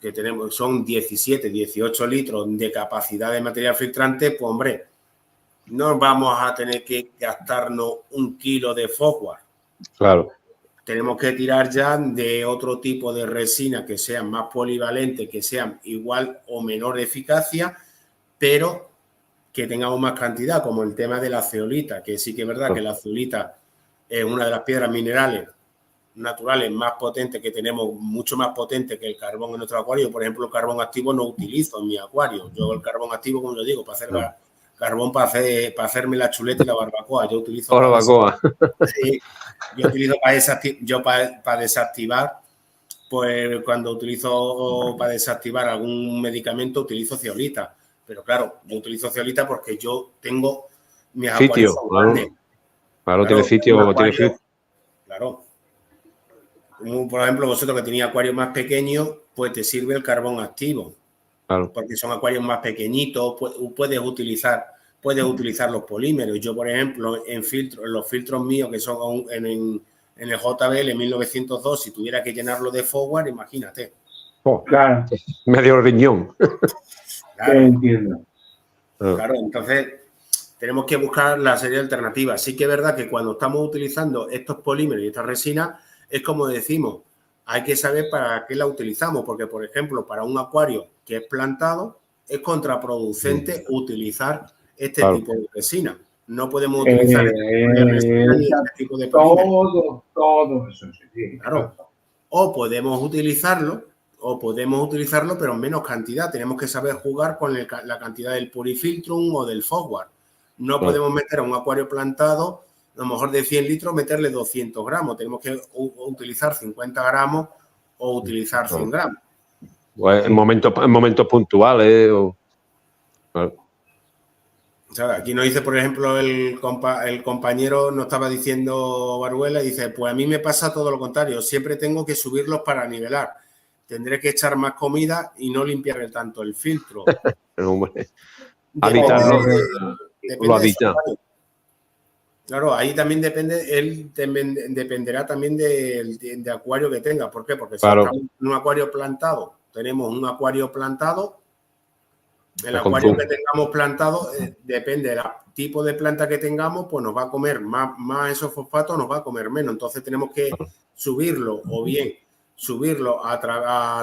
que tenemos, son 17, 18 litros de capacidad de material filtrante, pues hombre, no vamos a tener que gastarnos 1 kilo de Fogware. Claro. Tenemos que tirar ya de otro tipo de resina que sean más polivalentes, que sean igual o menor eficacia, pero que tengamos más cantidad, como el tema de la zeolita, que sí que es verdad que la zeolita es una de las piedras minerales naturales más potentes que tenemos, mucho más potente que el carbón en nuestro acuario. Por ejemplo, el carbón activo no utilizo en mi acuario. Yo el carbón activo, como yo digo, para hacer carbón para hacerme la chuleta y la barbacoa. Yo utilizo para desactivar, pues cuando utilizo para desactivar algún medicamento utilizo zeolita. Pero claro, yo utilizo zeolita porque yo tengo mis acuarios grandes. Claro, tiene sitio, tiene frío. Claro. Como por ejemplo, vosotros que tenéis acuarios más pequeños, pues te sirve el carbón activo. Claro. Porque son acuarios más pequeñitos, puedes utilizar los polímeros. Yo, por ejemplo, en los filtros míos, que son en el JBL 1902, si tuviera que llenarlo de Fogware, imagínate. Oh, claro. Medio riñón. Claro. Entiendo. Claro, entonces tenemos que buscar la serie de alternativas. Sí que es verdad que cuando estamos utilizando estos polímeros y estas resinas, es como decimos, hay que saber para qué la utilizamos, porque, por ejemplo, para un acuario que es plantado, es contraproducente utilizar este tipo de resina. No podemos utilizar este tipo de resina ni este tipo de polímero. Todo eso, sí. Claro. O podemos utilizarlo, pero en menos cantidad. Tenemos que saber jugar con la cantidad del Purifiltrum o del Fogware. No podemos meter a un acuario plantado, a lo mejor de 100 litros, meterle 200 gramos. Tenemos que utilizar 50 gramos o utilizar 100 gramos. Pues en momentos puntuales. O sea, aquí nos dice, por ejemplo, el compañero, nos estaba diciendo Baruela, dice, pues a mí me pasa todo lo contrario. Siempre tengo que subirlos para nivelar. Tendré que echar más comida y no limpiar tanto el filtro. Aditarlo. Lo adita. Claro, ahí también dependerá también de acuario que tenga. ¿Por qué? Porque si estamos en un acuario plantado, tenemos un acuario plantado, el acuario que tengamos plantado, depende del tipo de planta que tengamos, pues nos va a comer más esos fosfatos, nos va a comer menos. Entonces tenemos que subirlo o bien subirlo a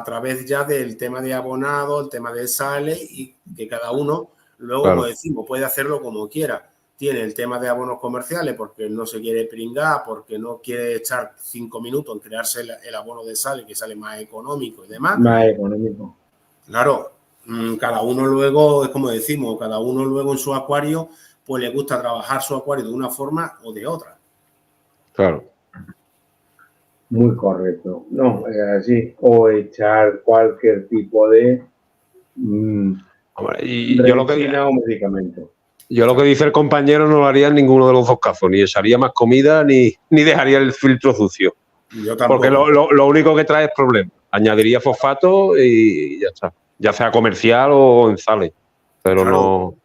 través ya del tema de abonado, el tema de sales, y que cada uno luego, como decimos, puede hacerlo como quiera. Tiene el tema de abonos comerciales porque no se quiere pringar, porque no quiere echar 5 minutos en crearse el abono de sal, que sale más económico y demás. Más económico. Claro, cada uno luego, es como decimos, cada uno luego en su acuario, pues le gusta trabajar su acuario de una forma o de otra. Claro. Muy correcto. No, es así. O echar cualquier tipo de resina o medicamento. Yo lo que dice el compañero no lo haría en ninguno de los dos casos. Ni echaría más comida, ni dejaría el filtro sucio. Yo tampoco. Porque lo único que trae es problemas. Añadiría fosfato y ya está. Ya sea comercial o en sales. Pero claro. No...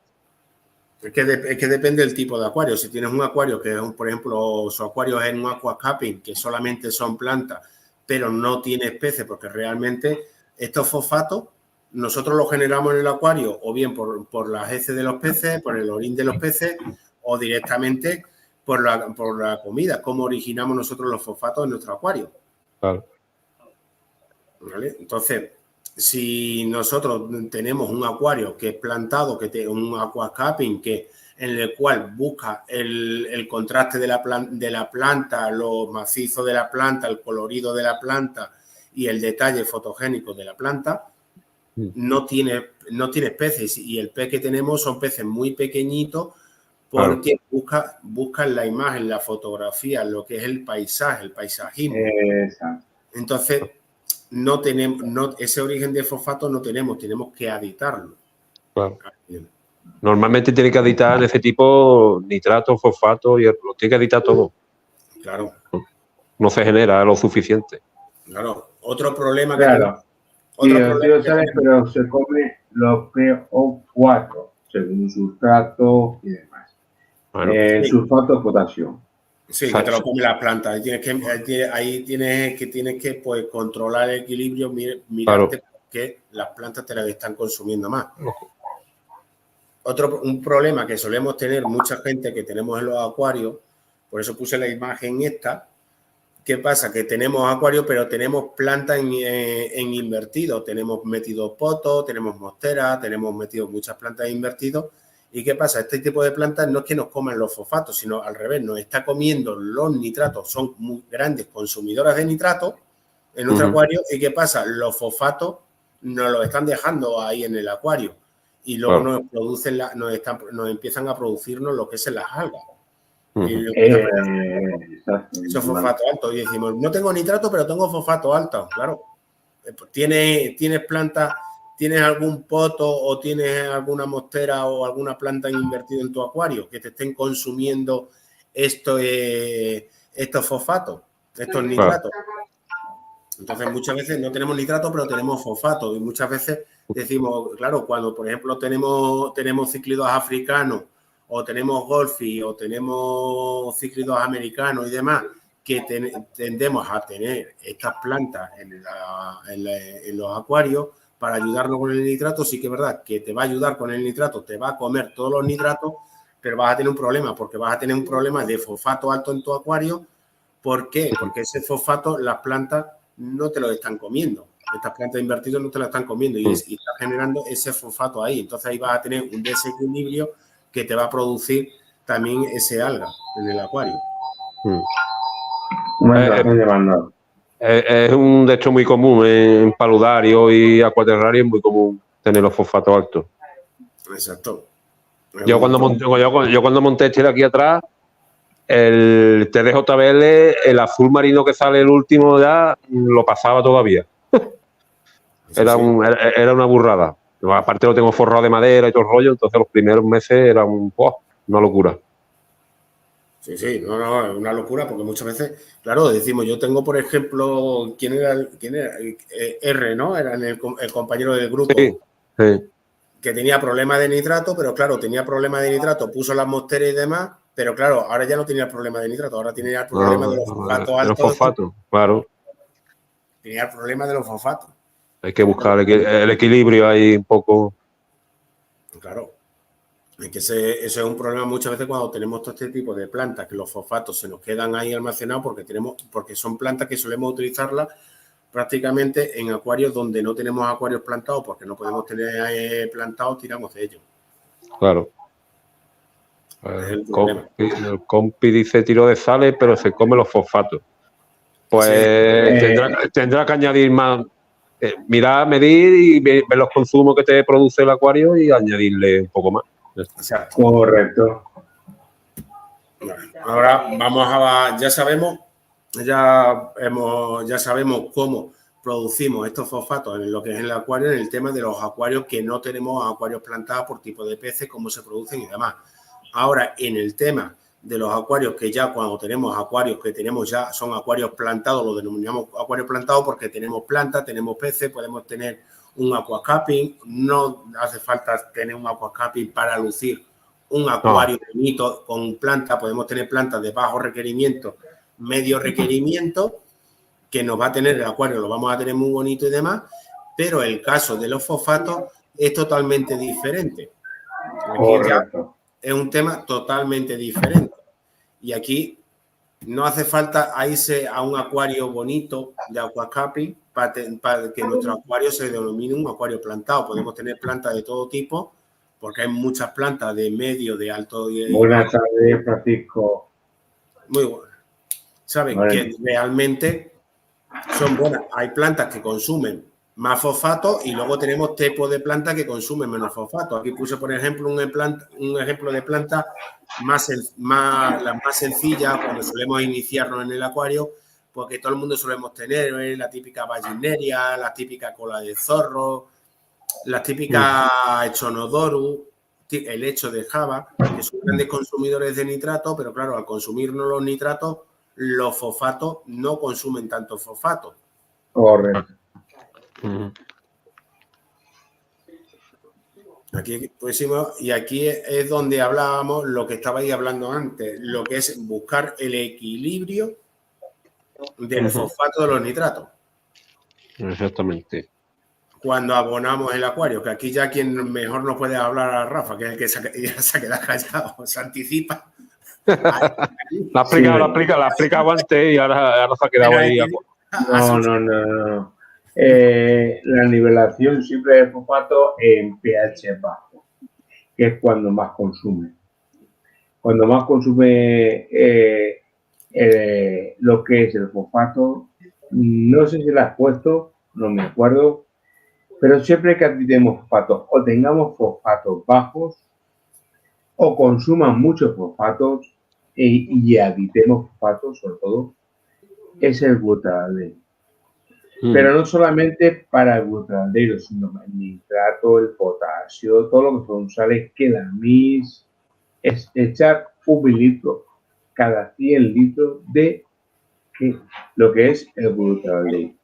Es que depende del tipo de acuario. Si tienes un acuario que, por ejemplo, su acuario es en un aquascaping, que solamente son plantas, pero no tiene especies, porque realmente estos fosfatos nosotros los generamos en el acuario o bien por las heces de los peces, por el orín de los peces o directamente por la comida. ¿Cómo originamos nosotros los fosfatos en nuestro acuario? Claro. ¿Vale? Entonces, si nosotros tenemos un acuario que es plantado, que tiene un aquascaping en el cual busca el contraste de la planta, lo macizo de la planta, el colorido de la planta y el detalle fotogénico de la planta, no tiene especies, y el pez que tenemos son peces muy pequeñitos porque buscan la imagen, la fotografía, lo que es el paisaje, el paisajismo. Exacto. Entonces, ese origen de fosfato no tenemos que aditarlo. Claro. Normalmente tiene que aditar en ese tipo nitrato, fosfato, y lo tiene que aditar todo. Claro. No se genera lo suficiente. Claro. Otro problema claro. Pero se come los PO4. según sustrato y demás. Bueno, sí. Sulfato de potasio. Sí, que te lo come las plantas. Ahí tienes que pues, controlar el equilibrio, mirarte que las plantas te las están consumiendo más. Un problema que solemos tener mucha gente que tenemos en los acuarios, por eso puse la imagen esta. ¿Qué pasa? Que tenemos acuarios, pero tenemos plantas en invertido. Tenemos metido potos, tenemos monstera, tenemos metido muchas plantas invertidos. ¿Y qué pasa? Este tipo de plantas no es que nos coman los fosfatos, sino al revés, nos está comiendo los nitratos. Son muy grandes consumidoras de nitratos en nuestro acuario. ¿Y qué pasa? Los fosfatos nos los están dejando ahí en el acuario. Y luego nos producen nos empiezan a producirnos lo que es en las algas. Esos fosfatos altos. Y decimos, no tengo nitrato, pero tengo fosfato alto. Claro. ¿Tienes planta, tienes algún poto o tienes alguna mostera o alguna planta invertida en tu acuario que te estén consumiendo estos fosfatos, estos nitratos? Entonces, muchas veces no tenemos nitrato, pero tenemos fosfato. Y muchas veces decimos, claro, cuando, por ejemplo, tenemos cíclidos africanos o tenemos golfi o tenemos cíclidos americanos y demás, que tendemos a tener estas plantas en los acuarios para ayudarnos con el nitrato. Sí que es verdad que te va a ayudar con el nitrato, te va a comer todos los nitratos, pero vas a tener un problema, porque vas a tener un problema de fosfato alto en tu acuario. ¿Por qué? Porque ese fosfato las plantas no te lo están comiendo. Estas plantas invertidas no te lo están comiendo y está generando ese fosfato ahí. Entonces ahí vas a tener un desequilibrio que te va a producir también ese alga en el acuario. Es un de hecho muy común en paludario y acuaterrario, es muy común tener los fosfatos altos. Exacto. Yo cuando monté este de aquí atrás, el TDJBL, el azul marino que sale el último ya, lo pasaba todavía. Era una burrada. Aparte lo tengo forrado de madera y todo el rollo, entonces los primeros meses era una locura. Sí, es una locura porque muchas veces, claro, decimos, yo tengo, por ejemplo, ¿quién era? R, ¿no? Era el compañero del grupo. Sí. Que tenía problemas de nitrato, pero claro, tenía problemas de nitrato, puso las monsteras y demás, pero claro, ahora ya no tenía el problema de nitrato, ahora tenía el problema de los fosfatos altos. Los fosfatos, claro. Tenía el problema de los fosfatos. Hay que buscar el equilibrio ahí un poco. Claro. Es que eso es un problema muchas veces cuando tenemos todo este tipo de plantas, que los fosfatos se nos quedan ahí almacenados porque son plantas que solemos utilizarlas prácticamente en acuarios donde no tenemos acuarios plantados, porque no podemos tener plantados, tiramos de ellos. Claro. El compi dice tiro de sales, pero se come los fosfatos. Pues tendrá que añadir más. Mirar, medir y ver los consumos que te produce el acuario y añadirle un poco más. Exacto. Correcto. Ahora ya sabemos cómo producimos estos fosfatos en lo que es el acuario, en el tema de los acuarios que no tenemos acuarios plantados por tipo de peces, cómo se producen y demás. Ahora, en el tema de los acuarios que ya cuando tenemos acuarios que tenemos ya son acuarios plantados, lo denominamos acuarios plantados porque tenemos plantas, tenemos peces, podemos tener un aquascaping, no hace falta tener un aquascaping para lucir un acuario bonito con plantas, podemos tener plantas de bajo requerimiento, medio requerimiento, que nos va a tener el acuario, lo vamos a tener muy bonito y demás, pero el caso de los fosfatos es totalmente diferente. Correcto. Es un tema totalmente diferente. Y aquí no hace falta irse a un acuario bonito de aquascaping para que nuestro acuario se denomine un acuario plantado. Podemos tener plantas de todo tipo, porque hay muchas plantas de medio, de alto. Buenas tardes, Francisco. Muy buenas. Saben que realmente son buenas. Hay plantas que consumen más fosfato y luego tenemos tipos de plantas que consumen menos fosfato. Aquí puse, por ejemplo, un ejemplo de planta las más sencillas cuando solemos iniciarnos en el acuario, porque todo el mundo solemos tener la típica Vallisneria, la típica cola de zorro, las típicas Echonodorus, el hecho de Java, que son grandes consumidores de nitrato, pero claro, al consumirnos los nitratos, los fosfatos no consumen tanto fosfato. Correcto. Aquí pusimos, y aquí es donde hablábamos lo que estabais hablando antes, lo que es buscar el equilibrio del fosfato de los nitratos. Exactamente. Cuando abonamos el acuario, que aquí ya quien mejor nos puede hablar a Rafa, que es el que ya se queda callado, se anticipa. La ha explicado antes y ahora se ha quedado ahí. No. La nivelación siempre de fosfato en pH bajo, que es cuando más consume. Cuando más consume lo que es el fosfato, no sé si lo has puesto, no me acuerdo, pero siempre que admitemos fosfatos o tengamos fosfatos bajos o consuman muchos fosfatos y aditemos fosfatos, sobre todo, es el glutadeno. Pero no solamente para el glutadeno, sino el nitrato, el potasio, todo lo que son sales que la MIS es echar 1 mililitro cada 100 litros de lo que es el glutadeno.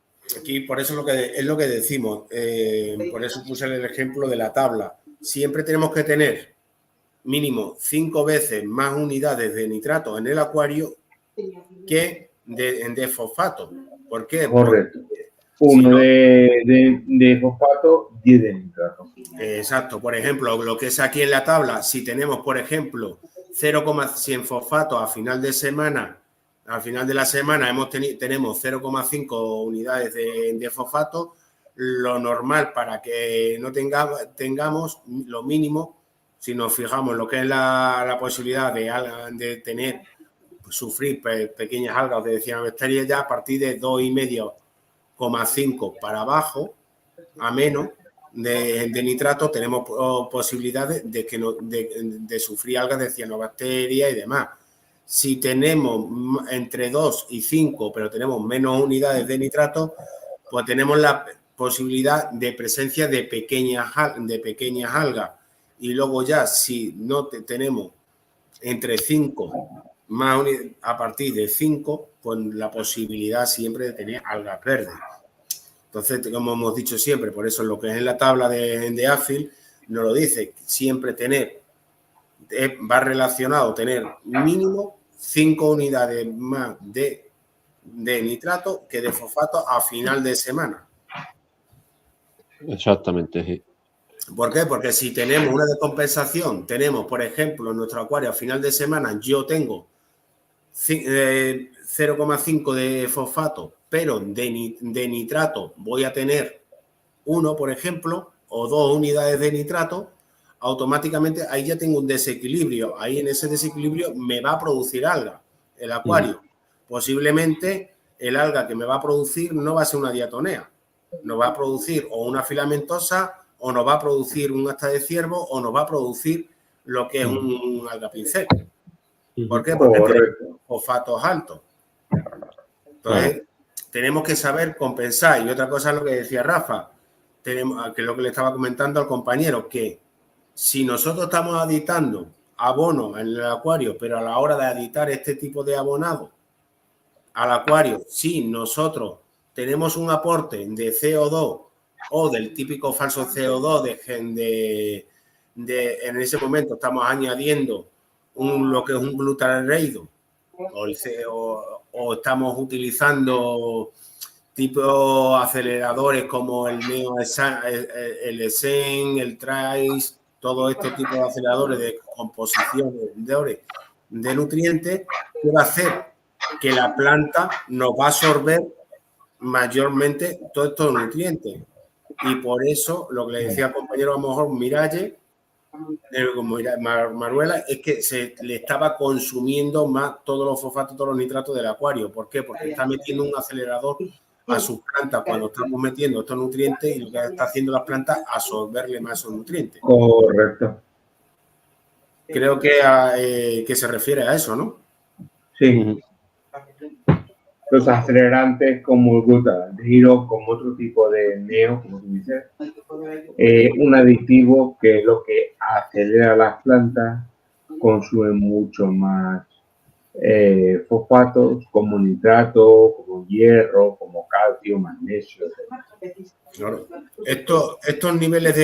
Aquí por eso es lo que decimos, por eso puse el ejemplo de la tabla. Siempre tenemos que tener mínimo 5 veces más unidades de nitrato en el acuario que de fosfato. ¿Por qué? Correcto. Uno de fosfato, 10 de nitrato. Exacto. Por ejemplo, lo que es aquí en la tabla, si tenemos, por ejemplo, 0,100 fosfato a final de semana, al final de la semana tenemos 0,5 unidades de fosfato, lo normal para que no tengamos lo mínimo, si nos fijamos en lo que es la posibilidad de tener, sufrir pequeñas algas, de cianobacterias, ya a partir de 2,5 para abajo, a menos de nitrato, tenemos posibilidades de sufrir algas de cianobacterias y demás. Si tenemos entre 2 y 5, pero tenemos menos unidades de nitrato, pues tenemos la posibilidad de presencia de pequeñas algas. Y luego ya, si no tenemos entre 5 más a partir de 5, pues la posibilidad siempre de tener algas verdes. Entonces, como hemos dicho siempre, por eso lo que es en la tabla de AFIL nos lo dice, siempre va relacionado tener mínimo 5 unidades más de nitrato que de fosfato a final de semana. Exactamente, sí. ¿Por qué? Porque si tenemos una descompensación, tenemos, por ejemplo, en nuestro acuario a final de semana, yo tengo 0,5 de fosfato, pero de nitrato voy a tener 1, por ejemplo, o 2 unidades de nitrato, automáticamente ahí ya tengo un desequilibrio. Ahí en ese desequilibrio me va a producir alga el acuario. Posiblemente el alga que me va a producir no va a ser una diatonea, nos va a producir o una filamentosa, o nos va a producir un asta de ciervo, o nos va a producir lo que es un alga pincel. ¿Por qué? Porque tenemos fosfatos altos. Entonces, tenemos que saber compensar. Y otra cosa es lo que decía Rafa, que es lo que le estaba comentando al compañero, que si nosotros estamos aditando abono en el acuario, pero a la hora de aditar este tipo de abonado al acuario, si nosotros tenemos un aporte de CO2 o del típico falso CO2 en ese momento estamos añadiendo lo que es un glutareido o estamos utilizando tipo aceleradores como el el ESEN, el TRACE, todo este tipo de aceleradores de composición de nutrientes, puede hacer que la planta nos va a absorber mayormente todos estos nutrientes. Y por eso, lo que le decía al compañero, a lo mejor Miralle, Maruela, es que se le estaba consumiendo más todos los fosfatos, todos los nitratos del acuario. ¿Por qué? Porque está metiendo un acelerador a sus plantas cuando estamos metiendo estos nutrientes, y lo que está haciendo las plantas, absorberle más esos nutrientes. Correcto. Creo que se refiere a eso, ¿no? Sí. Los acelerantes como el glutadeno, como otro tipo de neo, como tú dices, un aditivo que es lo que acelera las plantas, consume mucho más fosfatos, como nitrato, como hierro, como calcio, magnesio, etc. Claro. Estos niveles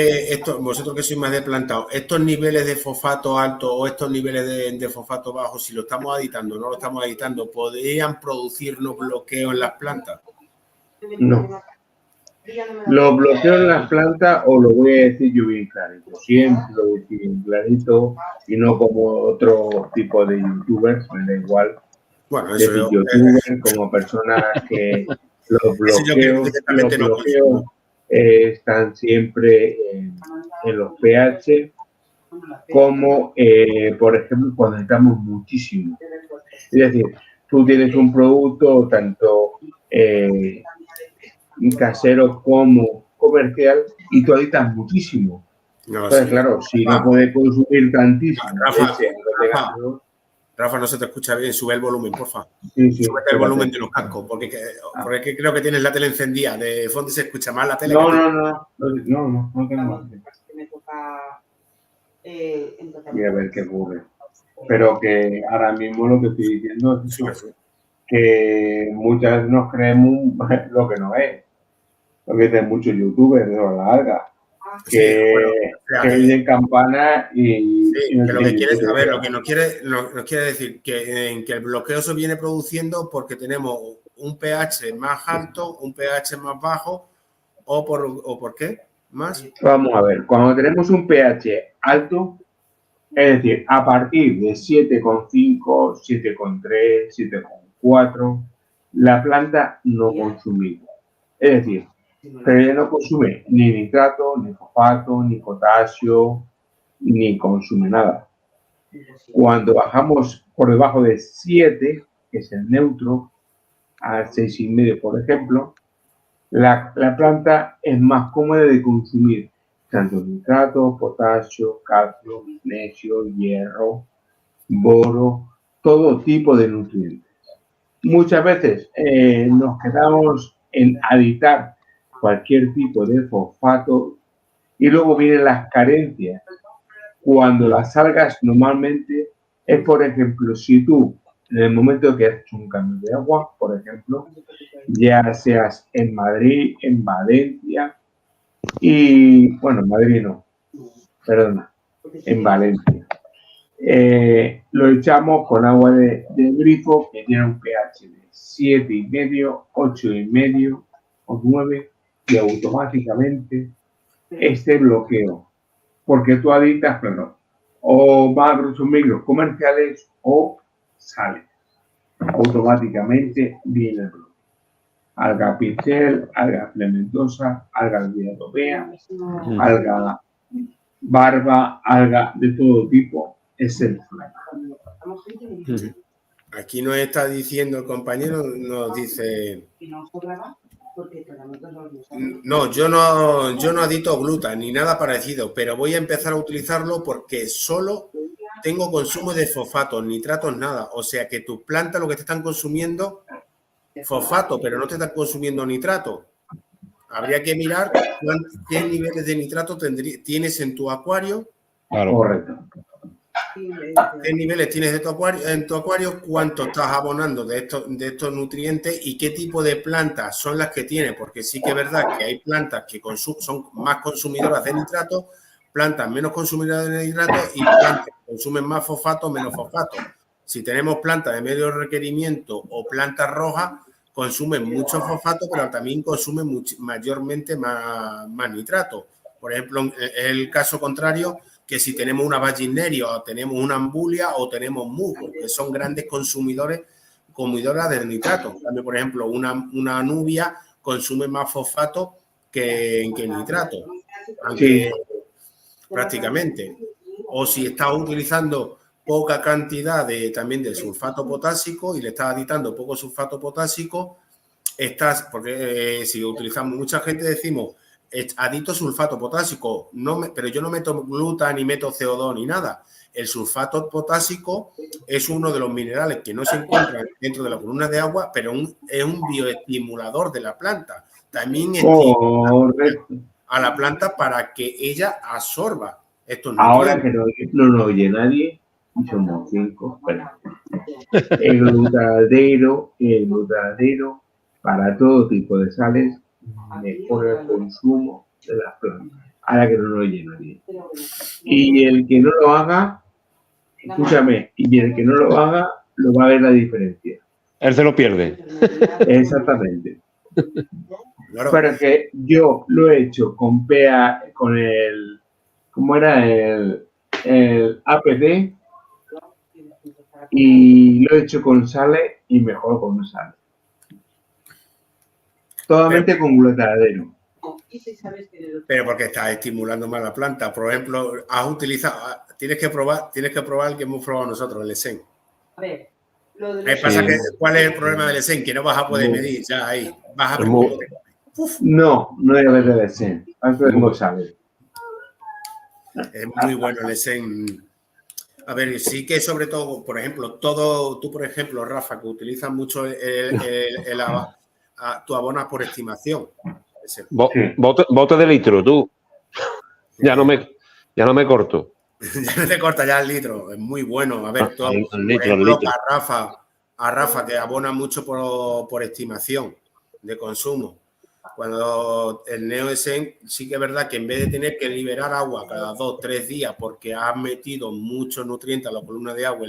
vosotros que sois más de plantado, estos niveles de fosfato alto o estos niveles de fosfato bajo, si lo estamos aditando o no lo estamos aditando, ¿podrían producirnos bloqueo en las plantas? No. Los bloqueos en las plantas, os lo voy a decir yo bien clarito, siempre lo voy a decir bien clarito y no como otro tipo de youtubers, me da igual. Bueno, eso decir, youtubers como personas que los bloqueos están siempre en los pH, como por ejemplo cuando necesitamos muchísimo. Es decir, tú tienes un producto tanto casero como comercial y tú aditas muchísimo. No, entonces, claro, si no puedes consumir tantísimo Rafa, no se te escucha bien, sube el volumen, porfa. Sí, Súbete el volumen de los cascos, porque creo que tienes la tele encendida, de fondo se escucha más la tele. No tengo. Voy a ver qué ocurre. Pero que ahora mismo lo que estoy diciendo es eso, que muchas veces nos creemos lo que no es. Lo que dicen muchos youtubers de la larga. Que oyen campanas y... Sí, que lo que quieres saber, lo que nos quiere decir que el bloqueo se viene produciendo porque tenemos un pH más alto, un pH más bajo, o por qué más. Vamos a ver, cuando tenemos un pH alto, es decir, a partir de 7,5, 7,3, 7,4, la planta no consume. Es decir, pero ella no consume ni nitrato, ni fosfato, ni potasio, ni consume nada. Cuando bajamos por debajo de 7, que es el neutro, a 6,5, por ejemplo, la planta es más cómoda de consumir tanto nitrato, potasio, calcio, magnesio, hierro, boro, todo tipo de nutrientes. Muchas veces nos quedamos en aditar cualquier tipo de fosfato y luego vienen las carencias. Cuando las algas normalmente es, por ejemplo, si tú en el momento que has hecho un cambio de agua, por ejemplo, ya seas en Madrid, en Valencia y, bueno, en Madrid no, perdona, en Valencia. Lo echamos con agua de grifo que tiene un pH de 7,5, 8,5 o 9 y automáticamente este bloqueo, porque tú aditas, pero o macros o micros comerciales o sales, automáticamente viene el bloqueo. Alga pincel, alga filementosa, alga diatopea, alga barba, alga de todo tipo, es el flaco. Aquí nos está diciendo el compañero, nos dice... No, yo no adito gluten ni nada parecido, pero voy a empezar a utilizarlo porque solo tengo consumo de fosfatos, nitratos, nada. O sea que tus plantas lo que te están consumiendo fosfato, pero no te están consumiendo nitrato. Habría que mirar qué niveles de nitrato tienes en tu acuario. Claro. Correcto. ¿Qué niveles tienes en tu acuario? ¿Cuánto estás abonando de estos nutrientes? ¿Y qué tipo de plantas son las que tienes? Porque sí que es verdad que hay plantas que son más consumidoras de nitrato, plantas menos consumidoras de nitrato y plantas que consumen más fosfato, menos fosfato. Si tenemos plantas de medio requerimiento o plantas rojas, consumen mucho fosfato, pero también consumen mayormente más nitrato. Por ejemplo, es el caso contrario que si tenemos una Vagineria o tenemos una Ambulia o tenemos musgo, que son grandes consumidoras de nitrato. También, por ejemplo, una Nubia consume más fosfato que nitrato, aunque prácticamente. O si estás utilizando poca cantidad también de sulfato potásico y le estás aditando poco sulfato potásico, porque si utilizamos, mucha gente decimos, adito sulfato potásico, pero yo no meto gluten ni meto CO2 ni nada. El sulfato potásico es uno de los minerales que no se encuentran dentro de las columnas de agua, pero es un bioestimulador de la planta. También estimula a la planta para que ella absorba estos nutrientes. Ahora que no lo oye nadie, y somos 5, el glutadero para todo tipo de sales, mejora el consumo de las plantas, ahora que no lo oye nadie. Y el que no lo haga, escúchame, y el que no lo haga, lo va a ver la diferencia. Él se lo pierde. Exactamente. Claro. Pero que yo lo he hecho con PA, con el, ¿cómo era? El APD, y lo he hecho con sale y mejor con no sale. Totalmente con glutadero. Pero porque estás estimulando más la planta. Por ejemplo, has utilizado, tienes que probar el que hemos probado nosotros, el ESEN. A ver, lo ¿Qué pasa? ¿Cuál es el problema del ESEN? Que no vas a poder medir ya ahí. Vas a No debe de ser. Antes no sabe. Es muy bueno el ESEN. A ver, sí que sobre todo, por ejemplo, tú, por ejemplo, Rafa, que utilizas mucho tu abonas por estimación. Bote de litro, tú. Ya no me corto. Ya no te corta ya el litro. Es muy bueno. A ver, todo, el litro, por ejemplo, el litro. A Rafa, que abona mucho por estimación de consumo. Cuando el NeoEsen sí que es verdad que en vez de tener que liberar agua cada 2 o 3 días porque has metido muchos nutrientes a la columna de agua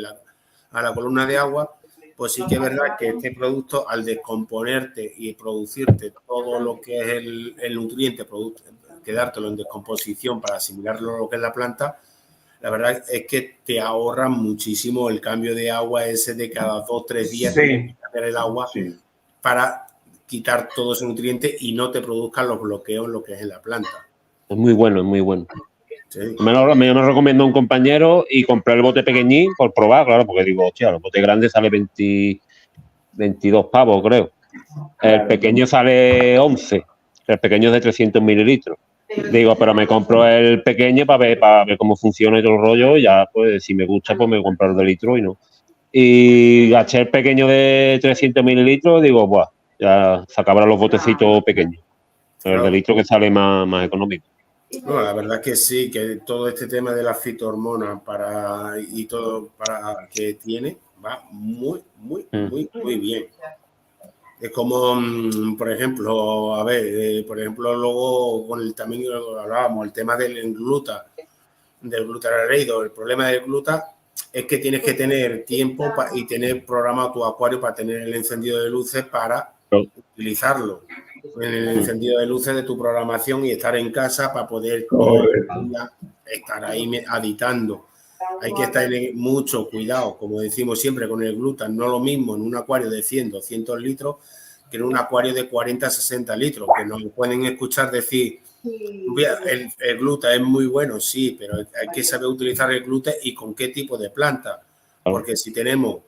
a la columna de agua, pues sí que es verdad que este producto al descomponerte y producirte todo lo que es el nutriente, quedártelo en descomposición para asimilarlo lo que es la planta, la verdad es que te ahorra muchísimo el cambio de agua ese de cada 2 o 3 días Sí. cambiar el agua para quitar todo ese nutriente y no te produzcan los bloqueos en lo que es en la planta. Es muy bueno, es muy bueno. Sí. Me lo recomiendo a un compañero y compré el bote pequeñín por probar, claro, porque digo, hostia, el bote grande sale 22 pavos, creo. El pequeño sale 11. El pequeño es de 300 mililitros. Digo, pero me compro el pequeño para ver cómo funciona y todo el rollo. Y ya, pues, si me gusta, pues me compro el de litro y no. Y gaché el pequeño de 300 mililitros, digo, buah, ya se acabarán los botecitos pequeños. El de litro que sale más económico. No, la verdad que sí, que todo este tema de las fitohormonas y todo para que tiene va muy bien. Es como, por ejemplo, luego con también hablábamos, el tema del glutarareido. El problema del gluta es que tienes que tener tiempo y tener programado tu acuario para tener el encendido de luces para utilizarlo. En el encendido de luces de tu programación y estar en casa para poder estar ahí aditando. Hay que estar en mucho cuidado, como decimos siempre, con el gluten. No lo mismo en un acuario de 100, 200 litros que en un acuario de 40, 60 litros, que nos pueden escuchar decir, el gluten es muy bueno, sí, pero hay que saber utilizar el gluten y con qué tipo de planta. Porque si tenemos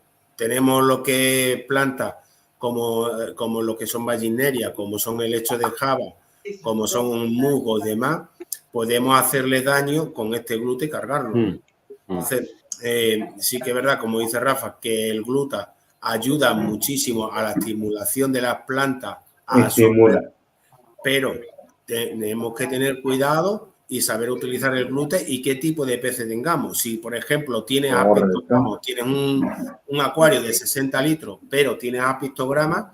lo que es planta como lo que son vallineria, como son el hecho de java, como son musgos y demás, podemos hacerle daño con este gluten y cargarlo. Entonces, sí que es verdad, como dice Rafa, que el gluten ayuda muchísimo a la estimulación de las plantas a absorber, pero tenemos que tener cuidado y saber utilizar el gluten y qué tipo de peces tengamos. Si, por ejemplo, tienes un acuario de 60 litros, pero tienes apictogramas,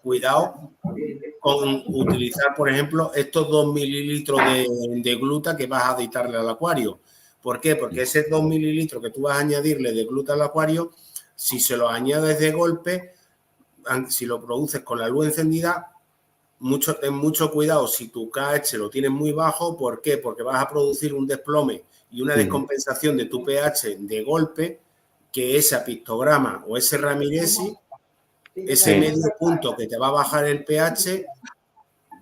cuidado con utilizar, por ejemplo, estos 2 mililitros de gluten que vas a aditarle al acuario. ¿Por qué? Porque ese 2 mililitros que tú vas a añadirle de gluten al acuario, si se lo añades de golpe, si lo produces con la luz encendida, ten mucho cuidado si tu pH lo tienes muy bajo. ¿Por qué? Porque vas a producir un desplome y una descompensación de tu pH de golpe, que ese apictograma o ese ramirezi, ese medio punto que te va a bajar el pH,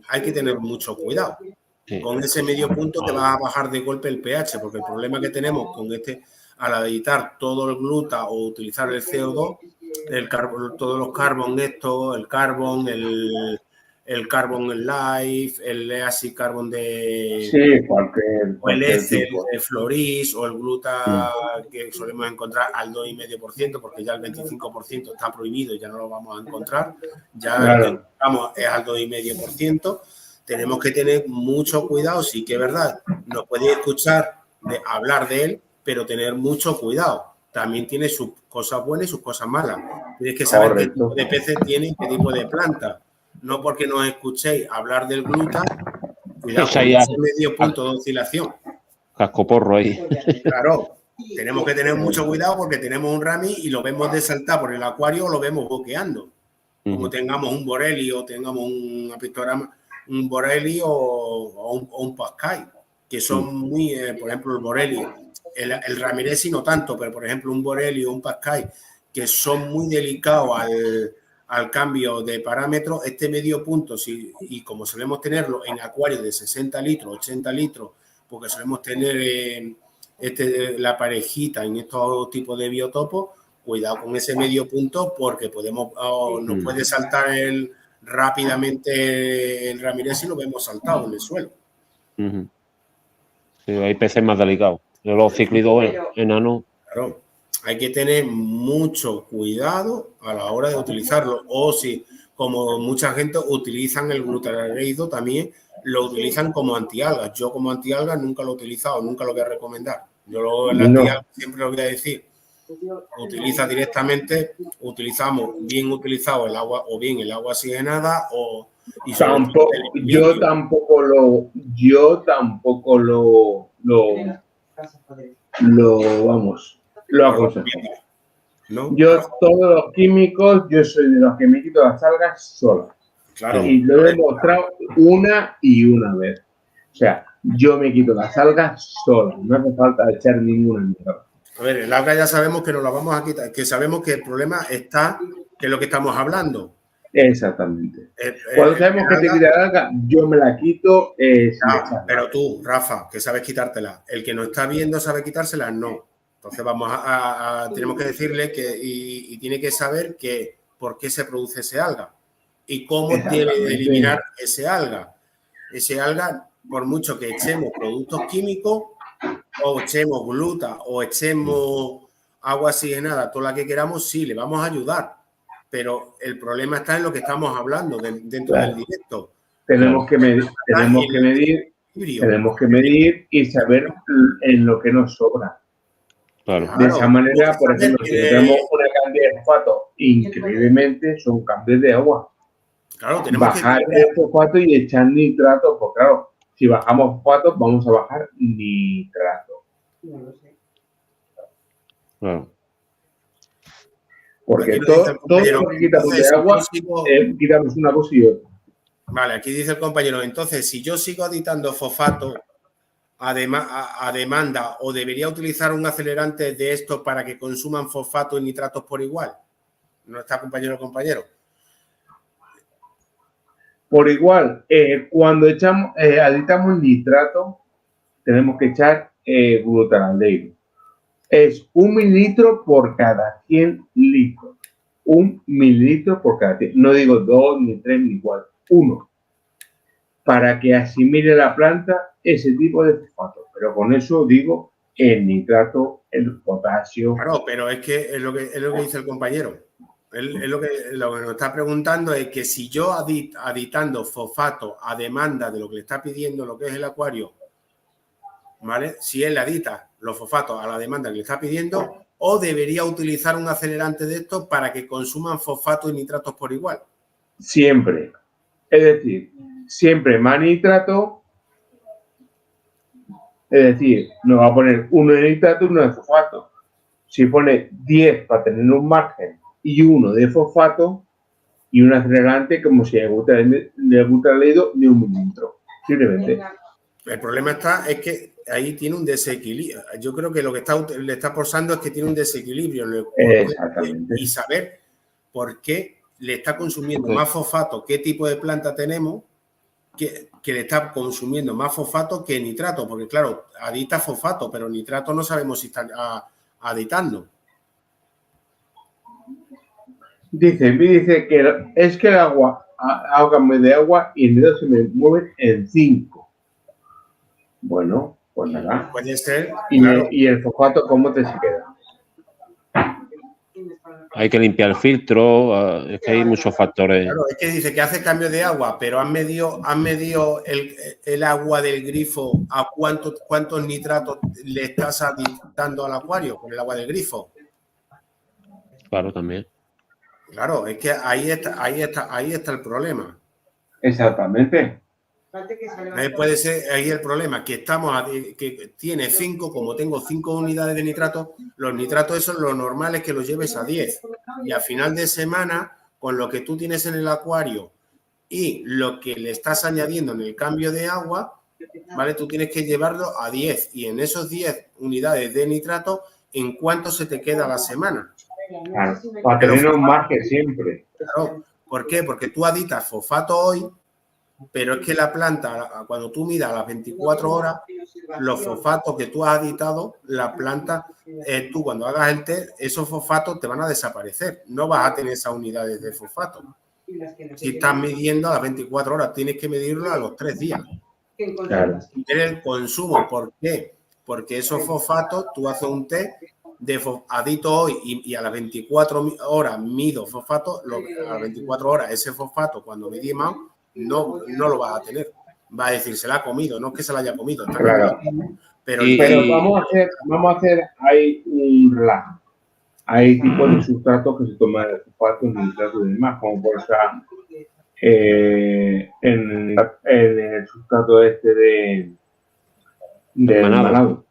hay que tener mucho cuidado. Con ese medio punto te vas a bajar de golpe el pH, porque el problema que tenemos con al editar todo el gluten o utilizar el CO2, todos los carbon, el carbon, el carbon life, el acid carbon cualquier el floris o el gluta que solemos encontrar al 2,5%, porque ya el 25% está prohibido y ya no lo vamos a encontrar. Ya el que encontramos es al 2,5%. Tenemos que tener mucho cuidado. Sí que es verdad, nos podéis escuchar hablar de él, pero tener mucho cuidado. También tiene sus cosas buenas y sus cosas malas. Tienes que saber qué tipo de peces tiene y qué tipo de planta. No porque nos escuchéis hablar del gluten, Cuidado Esa con ya- ese medio punto de oscilación. Cascoporro ahí. Claro, tenemos que tener mucho cuidado porque tenemos un rami y lo vemos de saltar por el acuario o lo vemos boqueando. Como tengamos un Borelli o tengamos un apictorama, un Borelli o un Pascal, que son muy, por ejemplo, el Borelli, el Ramirez no tanto, pero por ejemplo un Borelli o un Pascal, que son muy delicados al cambio de parámetros, este medio punto, y como solemos tenerlo en acuarios de 60 litros, 80 litros, porque solemos tener la parejita en estos tipos de biotopos, cuidado con ese medio punto porque nos puede saltar rápidamente el Ramirez y lo vemos saltado en el suelo. Sí, hay peces más delicados. Los cíclidos enanos. Claro, hay que tener mucho cuidado a la hora de utilizarlo. O si, como mucha gente utilizan el glutarareido, también lo utilizan como antialgas. Yo como antialgas nunca lo he utilizado, nunca lo voy a recomendar. Yo el antialgas siempre lo voy a decir. Utiliza directamente, utilizamos bien utilizado el agua o bien el agua oxigenada yo tampoco lo aconsejo. ¿No? Yo todos los químicos, yo soy de los que me quito las algas solas. Claro. Y lo he demostrado una y una vez. O sea, yo me quito las algas solas, no hace falta echar ninguna mierda. A ver, el alga ya sabemos que nos la vamos a quitar, que sabemos que el problema está, que es lo que estamos hablando. Exactamente. Cuando sabemos que te quita el alga, yo me la quito. Pero tú, Rafa, que sabes quitártela. El que no está viendo sabe quitársela, no. Entonces tenemos que decirle y tiene que saber por qué se produce ese alga y cómo debe eliminar ese alga. Ese alga, por mucho que echemos productos químicos, o echemos gluta o echemos agua oxigenada, toda la que queramos, sí, le vamos a ayudar. Pero el problema está en lo que estamos hablando dentro del directo. Tenemos que medir y saber en lo que nos sobra. Claro. De esa manera, por ejemplo, si tenemos una cantidad de fosfato increíblemente, son cambios de agua. Claro, tenemos bajar el fosfato y echar nitrato, pues claro, si bajamos fosfato, vamos a bajar nitrato. Claro. Porque todo lo que quitamos de agua, quitamos una cosa y otra. Vale, aquí dice el compañero, entonces, si yo sigo aditando fosfato a demanda, ¿o debería utilizar un acelerante de estos para que consuman fosfato y nitratos por igual? ¿No está compañero? Por igual, cuando aditamos nitrato, tenemos que echar glutaraldehído. Es 1 mililitro por cada 100 litros. 1 mililitro por cada 100. No digo 2, ni 3, ni 4. 1. Para que asimile la planta ese tipo de fosfato. Pero con eso digo el nitrato, el potasio. Claro, pero es que es lo que dice el compañero. Lo que nos está preguntando es que si yo aditando fosfato a demanda de lo que le está pidiendo lo que es el acuario, ¿vale? Si él adita los fosfatos a la demanda que le está pidiendo, o debería utilizar un acelerante de estos para que consuman fosfato y nitratos por igual. Siempre. Es decir, siempre más nitrato. Es decir, nos va a poner uno de nitrato y uno de fosfato. Si pone 10 para tener un margen y uno de fosfato y un acelerante como si le glutaraleido de 1 mililitro. Simplemente. El problema es que ahí tiene un desequilibrio. Yo creo que lo que le está posando es que tiene un desequilibrio. Exactamente. Y saber por qué le está consumiendo más fosfato, qué tipo de planta tenemos que le está consumiendo más fosfato que nitrato. Porque claro, adita fosfato, pero nitrato no sabemos si está aditando. Dice que es que el agua, ahógame de agua y el dedo se me mueve en 5. Bueno, pues nada. Puede ser. ¿Y el fosfato cómo te se queda? Hay que limpiar el filtro, es que hay muchos factores. Claro, es que dice que hace cambio de agua, pero han medido el agua del grifo a cuántos nitratos le estás aditando al acuario con el agua del grifo. Claro, también. Claro, es que ahí está el problema. Exactamente. Ahí puede ser, ahí el problema, que que tiene 5, como tengo 5 unidades de nitrato, los nitratos esos lo normal es que los lleves a 10. Y a final de semana, con lo que tú tienes en el acuario y lo que le estás añadiendo en el cambio de agua, ¿vale? Tú tienes que llevarlo a 10. Y en esos 10 unidades de nitrato, ¿en cuánto se te queda la semana? Claro, para tener un margen siempre. Claro. ¿Por qué? Porque tú aditas fosfato hoy, pero es que la planta, cuando tú miras las 24 horas, los fosfatos que tú has aditado, la planta, tú cuando hagas el test, esos fosfatos te van a desaparecer. No vas a tener esas unidades de fosfato. Si estás midiendo a las 24 horas, tienes que medirlo a los 3 días. Claro. El consumo, ¿por qué? Porque esos fosfatos, tú haces un test de adito hoy y a las 24 horas mido fosfato, a las 24 horas ese fosfato cuando midimos no lo vas a tener. Va a decir, se la ha comido, no es que se la haya comido. Está claro. Pero vamos a hacer ahí un relajo. Hay tipos de sustratos que se toman el fosfato, nitrato y demás, como por ejemplo en el sustrato este de manado.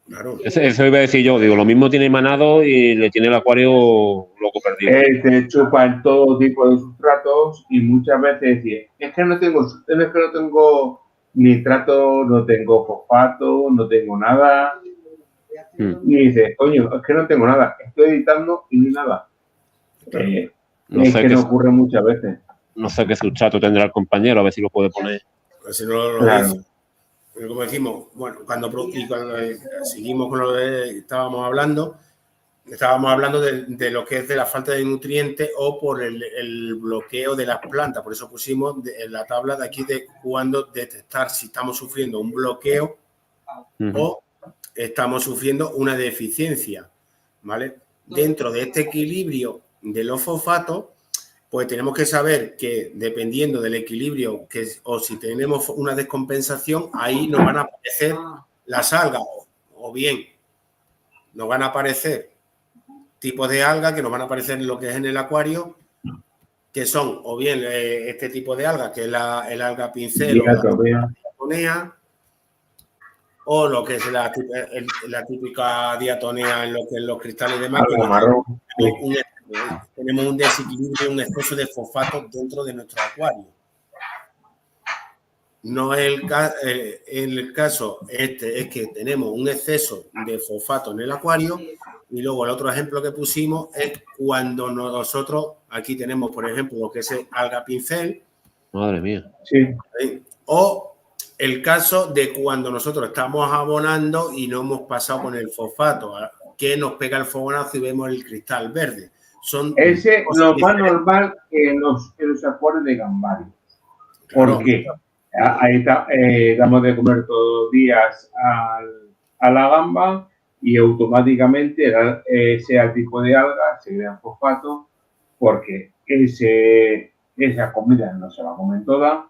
Claro. Eso iba a decir yo, digo, lo mismo tiene manado y le tiene el acuario loco perdido. Te chupan todo tipo de sustratos y muchas veces decís, es que no tengo nitrato, no tengo fosfato, no tengo nada. Y dices, coño, es que no tengo nada, estoy editando y no hay nada. No es sé que no ocurre muchas veces. No sé qué sustrato tendrá el compañero, a ver si lo puede poner. Pues si no lo dice. Como decimos, bueno, cuando seguimos con lo que estábamos hablando de lo que es de la falta de nutrientes o por el bloqueo de las plantas. Por eso pusimos en la tabla de aquí de cuándo detectar si estamos sufriendo un bloqueo o estamos sufriendo una deficiencia, ¿vale? Dentro de este equilibrio de los fosfatos, pues tenemos que saber que dependiendo del equilibrio o si tenemos una descompensación, ahí nos van a aparecer las algas o bien nos van a aparecer tipos de algas que nos van a aparecer en lo que es en el acuario, que son o bien este tipo de algas, que es el alga pincel o la diatonea, o lo que es la típica diatonea en lo que es los cristales y demás. Tenemos un desequilibrio, un exceso de fosfato dentro de nuestro acuario. No es el caso este, es que tenemos un exceso de fosfato en el acuario y luego el otro ejemplo que pusimos es cuando nosotros, aquí tenemos por ejemplo lo que es el alga pincel. Madre mía. Sí. O el caso de cuando nosotros estamos abonando y no hemos pasado con el fosfato, que nos pega el fogonazo y vemos el cristal verde. Ese lo más normal en los acuarios de gambari. Claro. ¿Por qué? Ahí está, damos de comer todos los días a la gamba y automáticamente ese tipo de algas se crean fosfato porque esa comida no se la comen toda,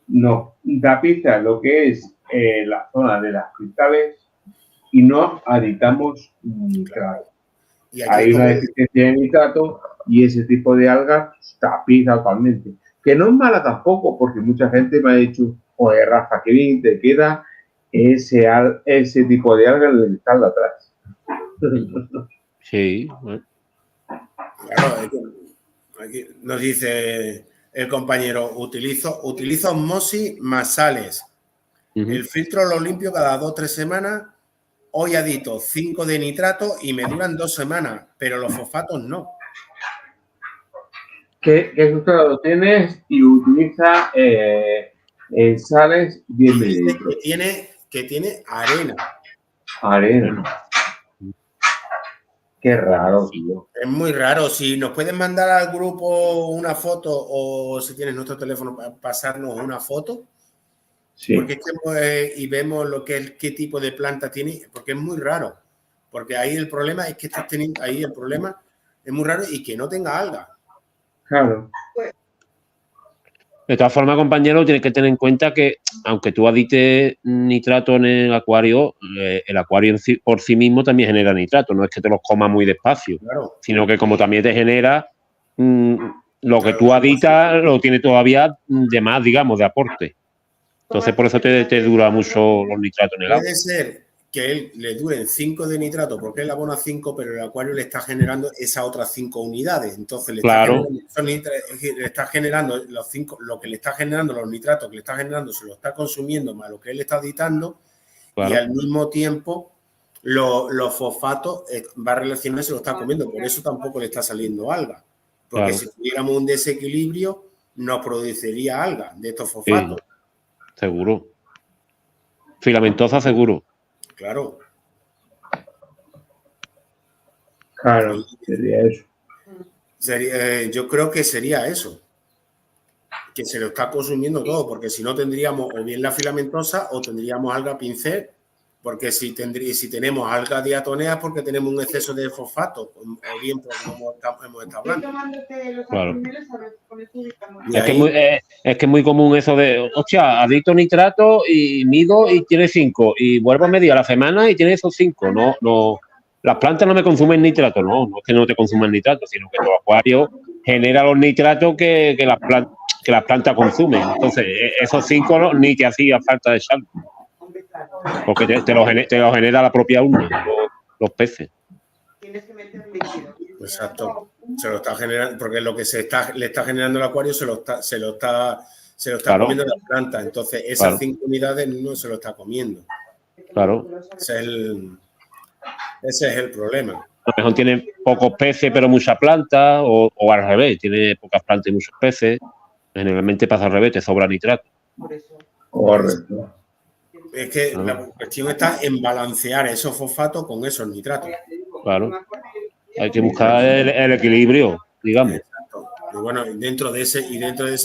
nos tapiza lo que es la zona de las cristales y no aditamos nitrato. Hay una deficiencia de nitrato y ese tipo de algas tapiza totalmente. Que no es mala tampoco, porque mucha gente me ha dicho, oye, Rafa, qué bien te queda ese tipo de algas en el cristal de atrás. Sí. Claro, aquí nos dice el compañero, utilizo osmosis más sales. El filtro lo limpio cada 2 o 3 semanas. Hoy adito 5 de nitrato y me duran 2 semanas, pero los fosfatos no. ¿Qué sustrato tienes? Y utiliza sales bien mililitros. Que tiene arena. Arena. Qué raro, tío. Es muy raro. Si nos pueden mandar al grupo una foto o si tienes nuestro teléfono para pasarnos una foto. Sí. Porque y vemos qué tipo de planta tiene, porque es muy raro. Porque ahí el problema es que estás teniendo, ahí el problema es muy raro y que no tenga alga. Claro. De todas formas, compañero, tienes que tener en cuenta que aunque tú adites nitrato en el acuario por sí mismo también genera nitrato. No es que te los comas muy despacio, claro, sino que como también te genera lo que tú aditas, lo tiene todavía de más, digamos, de aporte. Entonces, por eso te dura mucho los nitratos en el agua. Puede ser que él le duren 5 de nitrato porque él abona 5, pero el acuario le está generando esas otras 5 unidades. Entonces le está generando los 5, lo que le está generando, los nitratos que le está generando, se lo está consumiendo más lo que él está editando, claro. Y al mismo tiempo los fosfatos va relacionado y se lo está comiendo. Por eso tampoco le está saliendo alga. Porque claro. Si tuviéramos un desequilibrio, nos produciría alga de estos fosfatos. Sí, seguro. Filamentosa, seguro. Claro. Claro, sería eso. Yo creo que sería eso. Que se lo está consumiendo todo, porque si no tendríamos o bien la filamentosa o tendríamos alga pincel, porque si tenemos alga diatonea porque tenemos un exceso de fosfato, o bien como hemos estado hablando. Claro. Es que es muy común eso de, hostia, adicto nitrato y mido y tiene 5, y vuelvo a medir a la semana y tiene esos 5. No, las plantas no me consumen nitrato, no es que no te consuman nitrato, sino que los acuarios generan los nitratos que las plantas consumen. Entonces, esos 5 ni te hacía falta de echarlo. Porque te lo genera la propia urna, los peces. Tienes que meter líquido. Exacto. Se lo está generando, porque lo que le está generando el acuario se lo está claro. Comiendo la planta. Entonces, esas claro. 5 unidades no se lo está comiendo. Claro. Ese es el problema. A lo mejor tiene pocos peces, pero mucha planta, o al revés, tiene pocas plantas y muchos peces. Generalmente pasa al revés, te sobra nitrato. Por eso. Correcto. Es que la cuestión está en balancear esos fosfatos con esos nitratos. Claro. Hay que buscar el equilibrio, digamos. Exacto. Y bueno, dentro de ese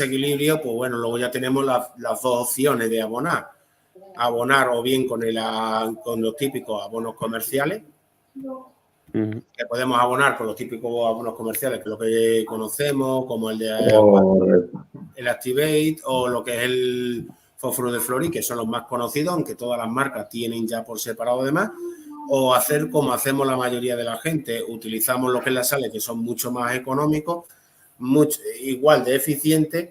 equilibrio, pues bueno, luego ya tenemos las 2 opciones de abonar. Abonar o bien con los típicos abonos comerciales, que podemos abonar con los típicos abonos comerciales, que es lo que conocemos, como el de el Activate o lo que es el fósforo de Flori, que son los más conocidos, aunque todas las marcas tienen ya por separado demás, o hacer como hacemos la mayoría de la gente, utilizamos lo que es la sales, que son mucho más económicos, igual de eficientes,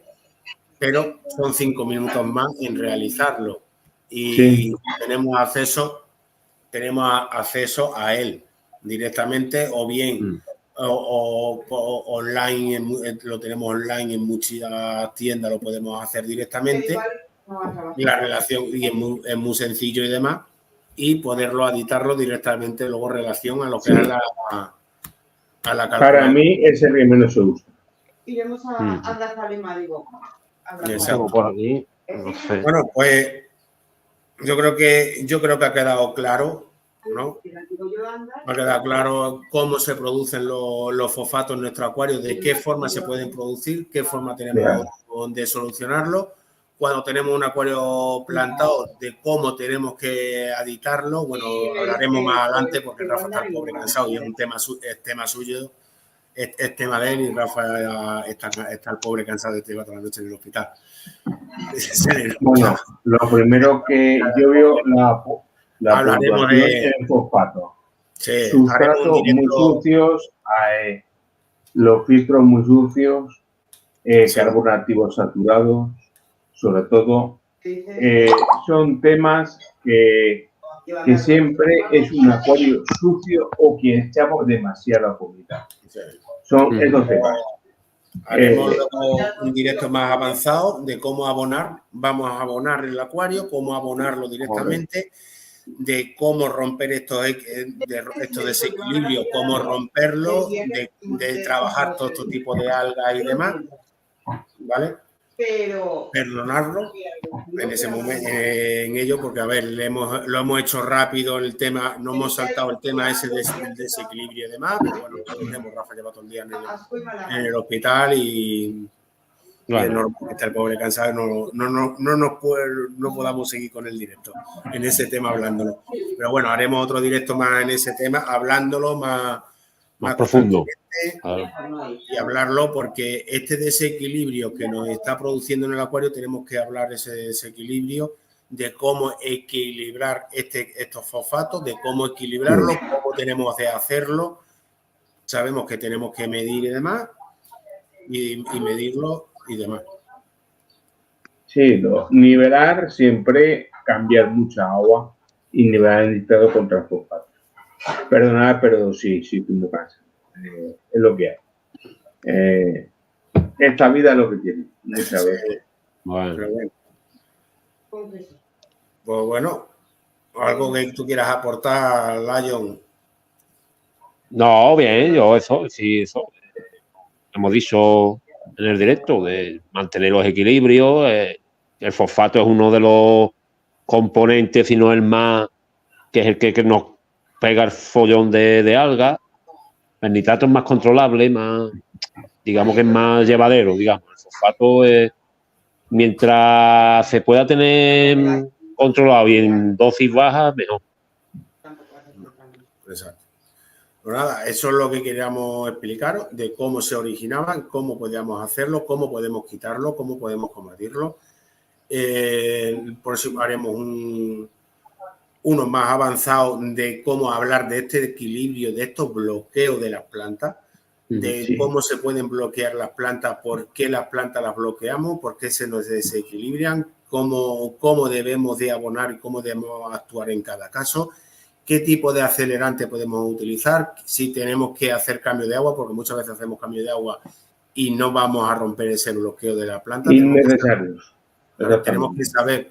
pero son 5 minutos más en realizarlo y sí. tenemos acceso a él directamente o bien o online, lo tenemos online en muchas tiendas, lo podemos hacer directamente. Y la relación y es muy sencillo y demás, y poderlo editarlo directamente luego en relación a lo que es a la calculadora. Para mí es el que menos se usa. Iremos a Andazza Lima, digo. Exacto. Por aquí, no sé. Bueno, pues yo creo que ha quedado claro, ¿no? Ha quedado claro cómo se producen los fosfatos en nuestro acuario, de qué forma se pueden producir, qué forma tenemos de solucionarlo. Cuando tenemos un acuario plantado, de cómo tenemos que editarlo, bueno, hablaremos más adelante porque Rafa está el pobre cansado y es un tema suyo, es tema de él y Rafa está el pobre cansado de que lleva toda la noche en el hospital. Bueno, lo primero que yo veo la hablaremos de el fosfato. Sí, sustratos muy sucios, los filtros muy sucios, carbonativos saturados. Sobre todo, son temas que siempre es un acuario sucio o que echamos demasiada comida. Son esos temas. Haremos luego un directo más avanzado de cómo abonar. Vamos a abonar el acuario, cómo abonarlo directamente, de cómo romper estos desequilibrios, cómo romperlo, de trabajar todo este tipo de algas y demás, ¿vale? Perdonarlo en ese momento, en ello, porque a ver, lo hemos hecho rápido el tema, no hemos saltado el tema ese del desequilibrio y demás, pero bueno, entendemos, Rafa lleva todo el día en el hospital y es normal que está el pobre cansado, no podamos seguir con el directo en ese tema hablándolo. Pero bueno, haremos otro directo más en ese tema, hablándolo más profundo. Y hablarlo porque este desequilibrio que nos está produciendo en el acuario tenemos que hablar de ese desequilibrio, de cómo equilibrar estos fosfatos, de cómo equilibrarlo, cómo tenemos de hacerlo. Sabemos que tenemos que medir y demás y medirlo y demás. Sí, nivelar siempre, cambiar mucha agua y nivelar el nitrato contra el fosfato. Perdonad, pero sí, tú me cansas. Es lo que hay. Esta vida es lo que tiene, muchas veces. Bueno. Pero bueno. Pues bueno, algo que tú quieras aportar, Lion. No, bien, yo eso. Hemos dicho en el directo de mantener los equilibrios. El fosfato es uno de los componentes, si no el más, que es el que nos pega el follón de algas. El nitrato es más controlable, más, digamos que es más llevadero, digamos. El fosfato es, mientras se pueda tener controlado y en dosis bajas, mejor. Exacto. Pues nada, eso es lo que queríamos explicaros, de cómo se originaban, cómo podíamos hacerlo, cómo podemos quitarlo, cómo podemos combatirlo. Por eso haremos uno más avanzado de cómo hablar de este equilibrio, de estos bloqueos de las plantas, de cómo se pueden bloquear las plantas, por qué las plantas las bloqueamos, por qué se nos desequilibran, cómo debemos de abonar y cómo debemos actuar en cada caso, qué tipo de acelerante podemos utilizar, si tenemos que hacer cambio de agua, porque muchas veces hacemos cambio de agua y no vamos a romper ese bloqueo de la planta. Innecesarios. Tenemos que saber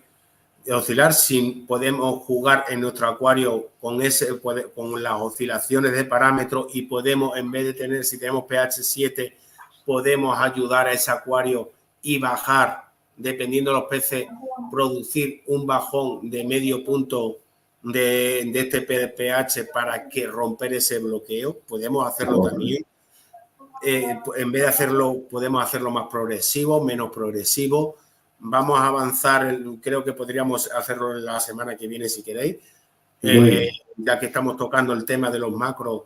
oscilar, si podemos jugar en nuestro acuario con las oscilaciones de parámetros y podemos, en vez de tener, si tenemos pH 7, podemos ayudar a ese acuario y bajar, dependiendo de los peces, producir un bajón de medio punto de este pH para que romper ese bloqueo. Podemos hacerlo también. En vez de hacerlo, podemos hacerlo más progresivo, menos progresivo. Vamos a avanzar, creo que podríamos hacerlo la semana que viene si queréis, ya que estamos tocando el tema de los macros,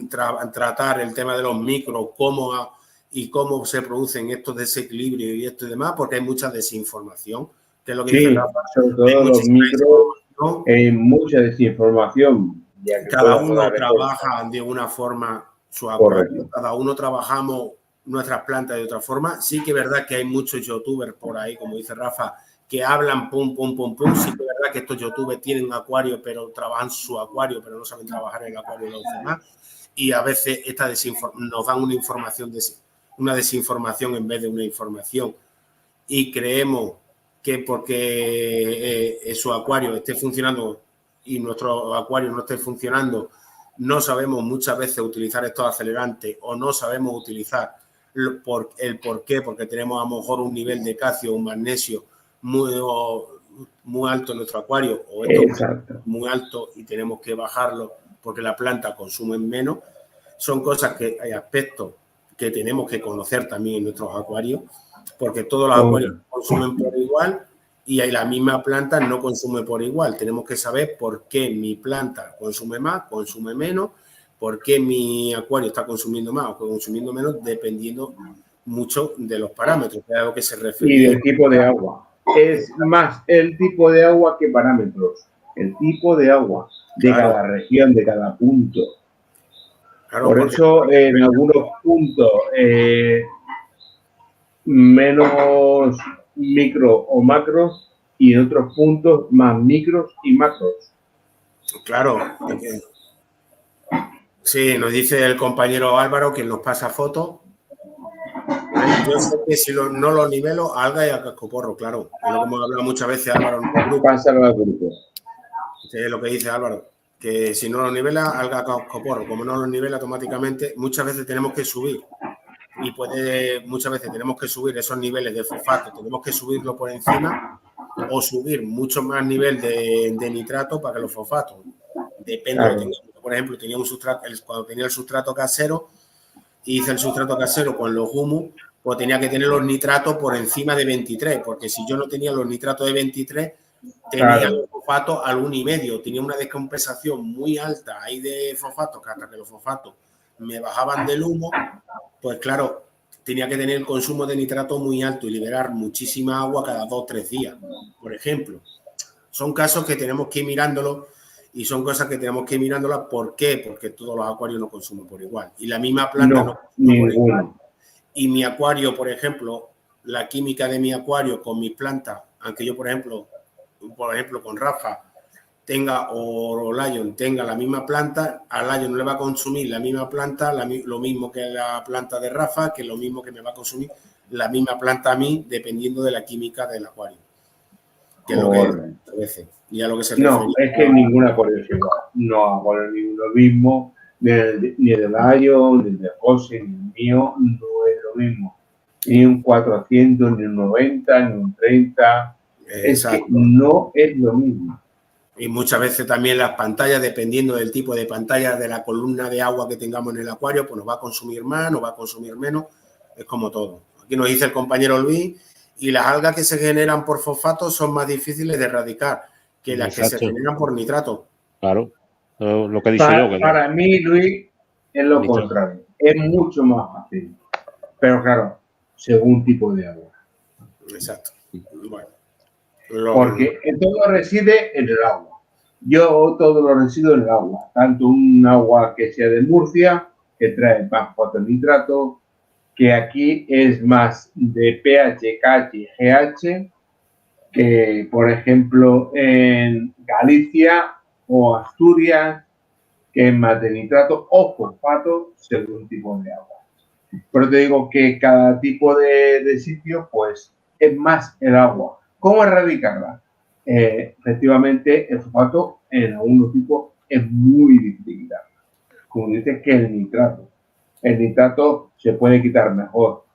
tratar el tema de los micros, cómo se producen estos desequilibrios y esto y demás, porque hay mucha desinformación, que es lo que dice Rafa. Sobre todo los micros, hay mucha desinformación. Cada uno trabaja de una forma su acuario, cada uno trabajamos nuestras plantas de otra forma. Sí que es verdad que hay muchos youtubers por ahí, como dice Rafa, que hablan pum, pum, pum, pum. Sí que es verdad que estos youtubers tienen acuario, pero trabajan su acuario, pero no saben trabajar en el acuario de los demás. Y a veces nos dan una desinformación en vez de una información. Y creemos que porque su acuario esté funcionando y nuestro acuario no esté funcionando, no sabemos muchas veces utilizar estos acelerantes o no sabemos utilizar el por qué, porque tenemos a lo mejor un nivel de calcio o un magnesio muy alto en nuestro acuario o muy alto y tenemos que bajarlo porque la planta consume menos. Son cosas que hay aspectos que tenemos que conocer también en nuestros acuarios, porque todos los acuarios consumen por igual y la misma planta no consume por igual. Tenemos que saber por qué mi planta consume más, consume menos, por qué mi acuario está consumiendo más o consumiendo menos, dependiendo mucho de los parámetros, que es a lo que se refiere. Y del tipo de agua. Es más el tipo de agua que parámetros. El tipo de agua de cada región, de cada punto. Claro, por eso en algunos puntos menos micro o macros y en otros puntos más micros y macros. Claro. Sí, nos dice el compañero Álvaro que nos pasa fotos. Yo sé que si no los nivelo, alga y a cascoporro, claro. Es lo que hemos hablado muchas veces, Álvaro. Pásalo al grupo. Sí, es lo que dice Álvaro. Que si no los nivela, alga a cascoporro. Como no los nivela automáticamente, muchas veces tenemos que subir. Y muchas veces tenemos que subir esos niveles de fosfato, tenemos que subirlo por encima o subir mucho más nivel de nitrato para que los fosfatos, depende de lo que tengamos. Por ejemplo, cuando tenía el sustrato casero, hice el sustrato casero con los humus, pues tenía que tener los nitratos por encima de 23, porque si yo no tenía los nitratos de 23, tenía los fosfatos al 1,5, tenía una descompensación muy alta ahí de fosfatos, que hasta que los fosfatos me bajaban del humo, pues claro, tenía que tener el consumo de nitrato muy alto y liberar muchísima agua cada 2 o 3 días, por ejemplo. Son casos que tenemos que ir mirándolo y son cosas que tenemos que ir mirándolas. ¿Por qué? Porque todos los acuarios no consumen por igual. Y la misma planta no consume por igual. Y mi acuario, por ejemplo, la química de mi acuario con mis plantas, aunque yo, por ejemplo, con Rafa tenga o Lion tenga la misma planta, a Lion no le va a consumir la misma planta, lo mismo que la planta de Rafa, que lo mismo que me va a consumir la misma planta a mí, dependiendo de la química del acuario. Que es lo que a veces. Y a lo que se no, es que ningún acuario es igual. No acuario ninguno mismo, ni el de Lion, ni el de José, ni el mío, no es lo mismo. Ni un 400, ni un 90, ni un 30. Exacto. Es que no es lo mismo. Y muchas veces también las pantallas, dependiendo del tipo de pantalla, de la columna de agua que tengamos en el acuario, pues nos va a consumir más, nos va a consumir menos. Es como todo. Aquí nos dice el compañero Luis, y las algas que se generan por fosfato son más difíciles de erradicar que las que se generan por nitrato. Claro, lo que he dicho yo. Para mí, Luis, es lo contrario. Es mucho más fácil. Pero claro, según tipo de agua. Exacto. Bueno. Porque todo reside en el agua. Yo todo lo resido en el agua. Tanto un agua que sea de Murcia, que trae fosfato nitrato, que aquí es más de pH, KH y GH, que por ejemplo en Galicia o Asturias, que es más de nitrato o fosfato según tipo de agua. Pero te digo que cada tipo de sitio, pues, es más el agua. ¿Cómo erradicarla? Efectivamente, el fosfato en algunos tipos es muy difícil quitarlo. Como dices que el nitrato. El nitrato se puede quitar mejor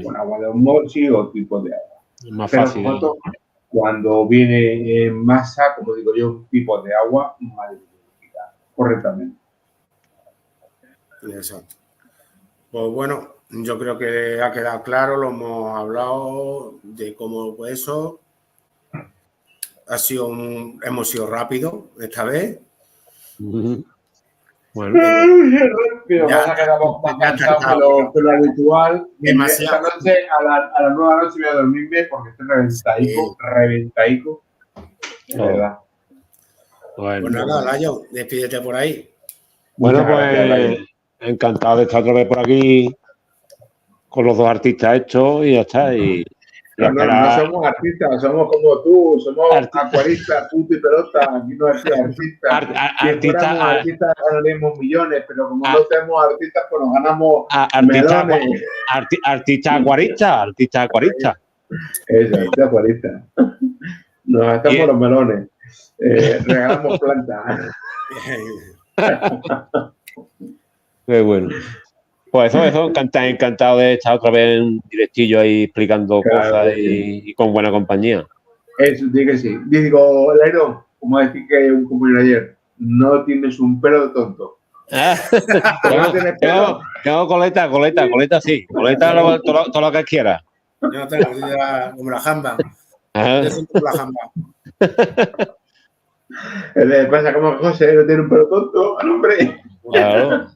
con agua de osmosis o tipo de agua. Es más fácil. Pero el fosfato, cuando viene en masa, como digo yo, un tipo de agua, más difícil de quitar correctamente. Exacto. Pues bueno, yo creo que ha quedado claro, lo hemos hablado de cómo pues eso. Hemos sido rápidos esta vez. Bueno, ya quedamos más cansados que lo habitual. Demasiado. Esta noche, a la nueva noche voy a dormirme porque estoy reventaico. De verdad. Bueno, pues nada, Lion, despídete por ahí. Bueno, pues encantado de estar otra vez por aquí con los dos artistas hechos y ya está. Y no somos artistas, somos como tú, somos acuaristas, punto y pelota. Aquí no es artistas. Si fuéramos artistas ganaríamos millones, pero como no somos artistas, pues nos ganamos melones. Artista acuarista. Exacto, acuarista. Nos gastamos los melones. Regalamos plantas. Qué bueno. Pues eso, encantado de estar otra vez en directillo ahí explicando cosas y con buena compañía. Eso, sí que sí. Digo, Lairo, como decir que un compañero ayer, no tienes un pelo de tonto. Tengo coleta sí. Coleta todo lo que quieras. Yo no tengo, como la jamba. Yo soy como la jamba. Le pasa como José, no tiene un pelo tonto, hombre. Claro.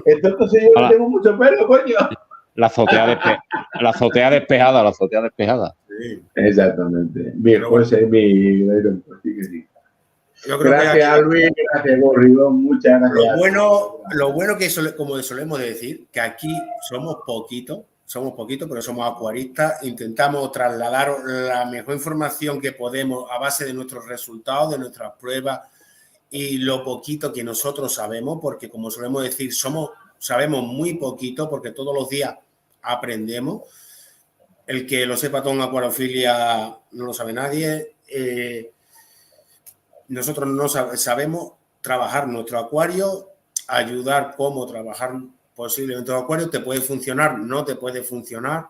Entonces yo no tengo mucho pelo, coño. La azotea despejada. Sí. Exactamente. Mi José, mi sí que sí. Yo creo gracias, Luis, gracias, Gorridón, muchas gracias. Lo bueno que, como solemos decir, que aquí somos poquitos, pero somos acuaristas, intentamos trasladar la mejor información que podemos a base de nuestros resultados, de nuestras pruebas y lo poquito que nosotros sabemos, porque como solemos decir, sabemos muy poquito porque todos los días aprendemos. El que lo sepa todo en acuariofilia no lo sabe nadie. Nosotros no sabemos trabajar nuestro acuario, ayudar cómo trabajar posiblemente tu acuario. Te puede funcionar, no te puede funcionar.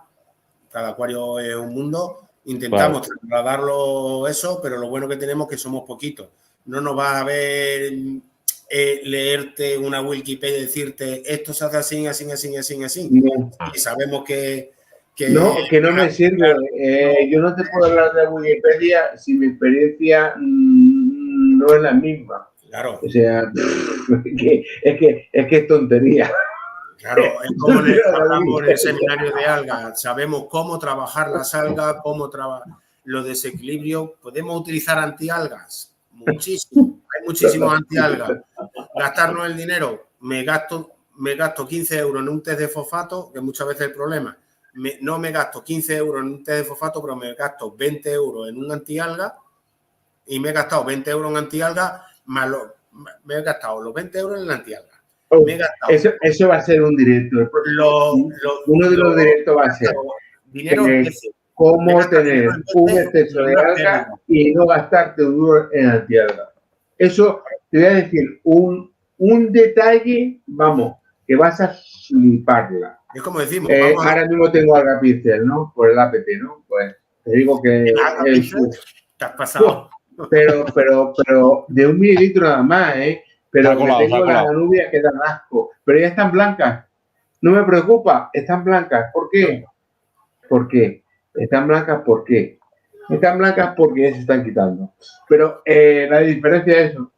Cada acuario es un mundo. Intentamos trasladarlo eso, pero lo bueno que tenemos es que somos poquitos. No nos va a ver leerte una Wikipedia y decirte esto se hace así. No. Y sabemos que no me sirve. Yo no te puedo hablar de Wikipedia si mi experiencia no es la misma. Claro. O sea, es que es tontería. Claro, es como hablamos en el seminario de algas. Sabemos cómo trabajar las algas, cómo trabajar los desequilibrios. ¿Podemos utilizar antialgas? Muchísimo. Hay muchísimos antialgas. Gastarnos el dinero. Me gasto 15 euros en un test de fosfato, que muchas veces es el problema. no me gasto 15 euros en un test de fosfato, pero me gasto 20 euros en un antialga y me he gastado 20 euros en antialga, más me he gastado los 20 euros en el antialga. Eso va a ser un directo. Uno de los directos va a ser dinero cómo tener un exceso de alga y no gastarte un duro en antialga. Eso te voy a decir un detalle, vamos, que vas a fliparla. Es como decimos. Ahora mismo tengo alga pincel, ¿no? Por el APT, ¿no? Pues te digo que te has pasado. Pero de 1 mililitro nada más, ¿eh? Pero tengo las anubias que dan asco. Pero ya están blancas. No me preocupa, están blancas. ¿Por qué? ¿Por qué? Están blancas, ¿por qué? Están blancas porque ya se están quitando. Pero la diferencia es eso.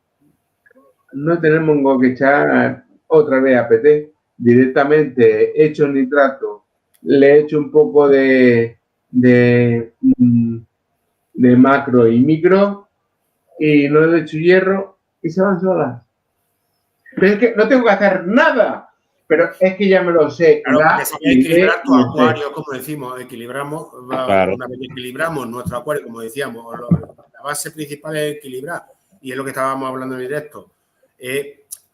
No tenemos que echar otra vez APT. Directamente hecho nitrato. Le echo un poco de macro y micro. Y no le echo hierro. Y se van solas. Pero es que no tengo que hacer nada. Pero es que ya me lo sé. Claro, porque si hay que equilibrar tu acuario, como decimos, una vez que equilibramos nuestro acuario, como decíamos, la base principal es equilibrar. Y es lo que estábamos hablando en directo.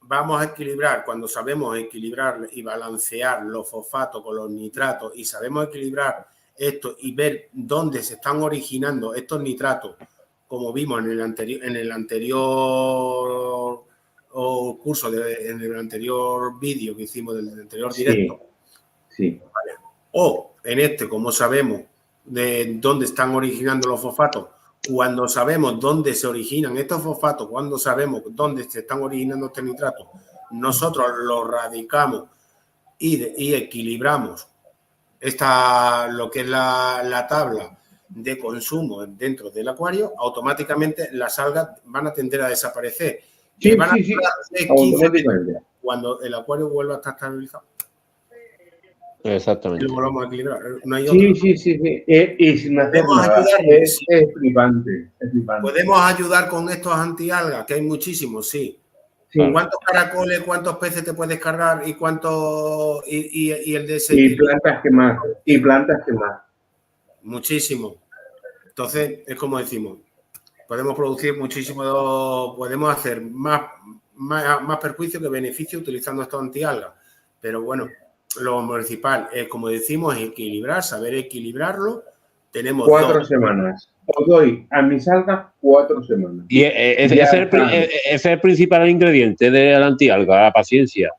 Vamos a equilibrar, cuando sabemos equilibrar y balancear los fosfatos con los nitratos y sabemos equilibrar esto y ver dónde se están originando estos nitratos, como vimos en el anterior curso, en el anterior vídeo que hicimos del anterior directo. Sí. Vale. O en este, como sabemos de dónde están originando los fosfatos, cuando sabemos dónde se originan estos fosfatos, cuando sabemos dónde se están originando estos nitratos, nosotros los radicamos y equilibramos lo que es la tabla de consumo dentro del acuario, automáticamente las algas van a tender a desaparecer. Sí. Cuando el acuario vuelva a estar estabilizado. Exactamente. Y lo volvamos a equilibrar. No hay sí. Y sin hacer nada. Es flipante. Podemos ayudar con estos antialgas, que hay muchísimos, sí. ¿Cuántos caracoles, cuántos peces te puedes cargar y cuánto y el de ese? Y plantas que más. Muchísimo. Entonces, es como decimos, podemos producir muchísimo, podemos hacer más perjuicio que beneficio utilizando estos antialgas. Pero bueno, lo principal es, como decimos, equilibrar, saber equilibrarlo. Tenemos 4 semanas. Os doy a mis algas 4 semanas. Y ese es el principal ingrediente de la antialga, la paciencia.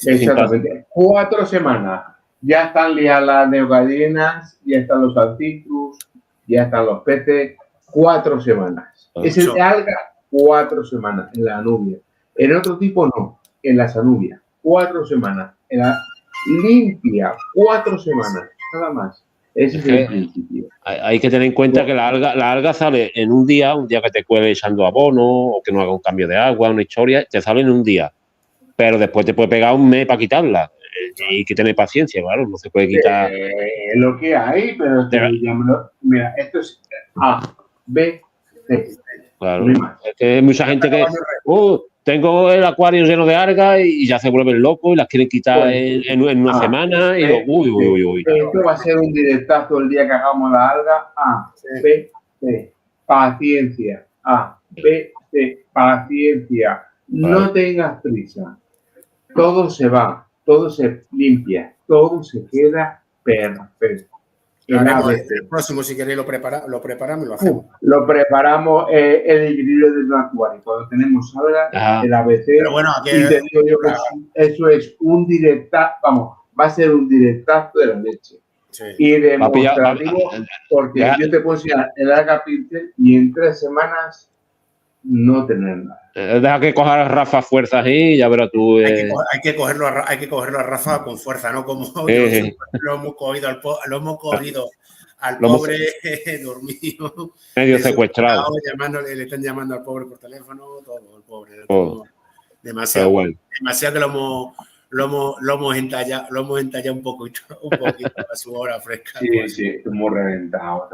Exactamente. 4 semanas. Ya están liadas las neocadinas, ya están los antitrus, ya están los peces. 4 semanas. Es el de alga, 4 semanas en la anubia. En otro tipo no, en las anubias. 4 semanas. En la limpia, 4 semanas. Nada más. Ese es el principio. Hay que tener en cuenta que la alga sale en un día que te cuele echando abono o que no haga un cambio de agua, una historia, te sale en un día. Pero después te puede pegar un mes para quitarla. Y hay que tener paciencia, claro, no se puede quitar. Lo que hay, pero mira, esto es A, B, C. Claro. Es que hay mucha gente que tengo el acuario lleno de algas y ya se vuelven locos y las quieren quitar en una semana y uy. Esto va a ser un directazo el día que hagamos la alga. A, B, C. Paciencia. A, B, C. Paciencia. No tengas prisa. Todo se va, todo se limpia, todo se queda perfecto. El próximo, si queréis, lo preparamos y lo hacemos. Lo preparamos el equilibrio del acuario. Cuando tenemos alga, el ABC. Pero bueno, y te digo yo que eso es un directazo, vamos, va a ser un directazo de la leche. Sí. Y demostrativo, porque yo te puedo enseñar el alga pincel y en 3 semanas no tener nada. Deja que coja a Rafa fuerzas y ya verás tú. Hay que cogerlo a Rafa con fuerza, ¿no? Como lo hemos cogido al pobre dormido. Medio secuestrado. Le están llamando al pobre por teléfono, todo el pobre. Demasiado. Bueno. Demasiado que lo hemos entallado un poquito a su hora fresca. Sí, estoy muy reventado.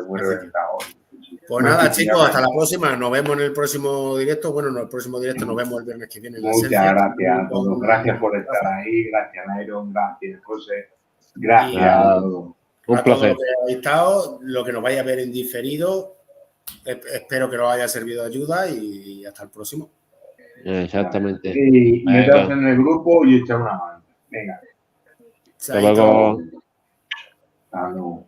Pues nada, chicos, hasta la próxima. Nos vemos en el próximo directo. Bueno, el próximo directo nos vemos el viernes que viene. Muchas gracias a todos. Gracias por estar ahí. Gracias, Iron. Gracias, José. Gracias a todos. Un a todo placer. lo que habéis estado, lo que nos vaya a ver en diferido. Espero que os haya servido de ayuda y hasta el próximo. Exactamente. Y Venga. meteos en el grupo y echar una mano. Venga. Hasta luego. Hasta luego.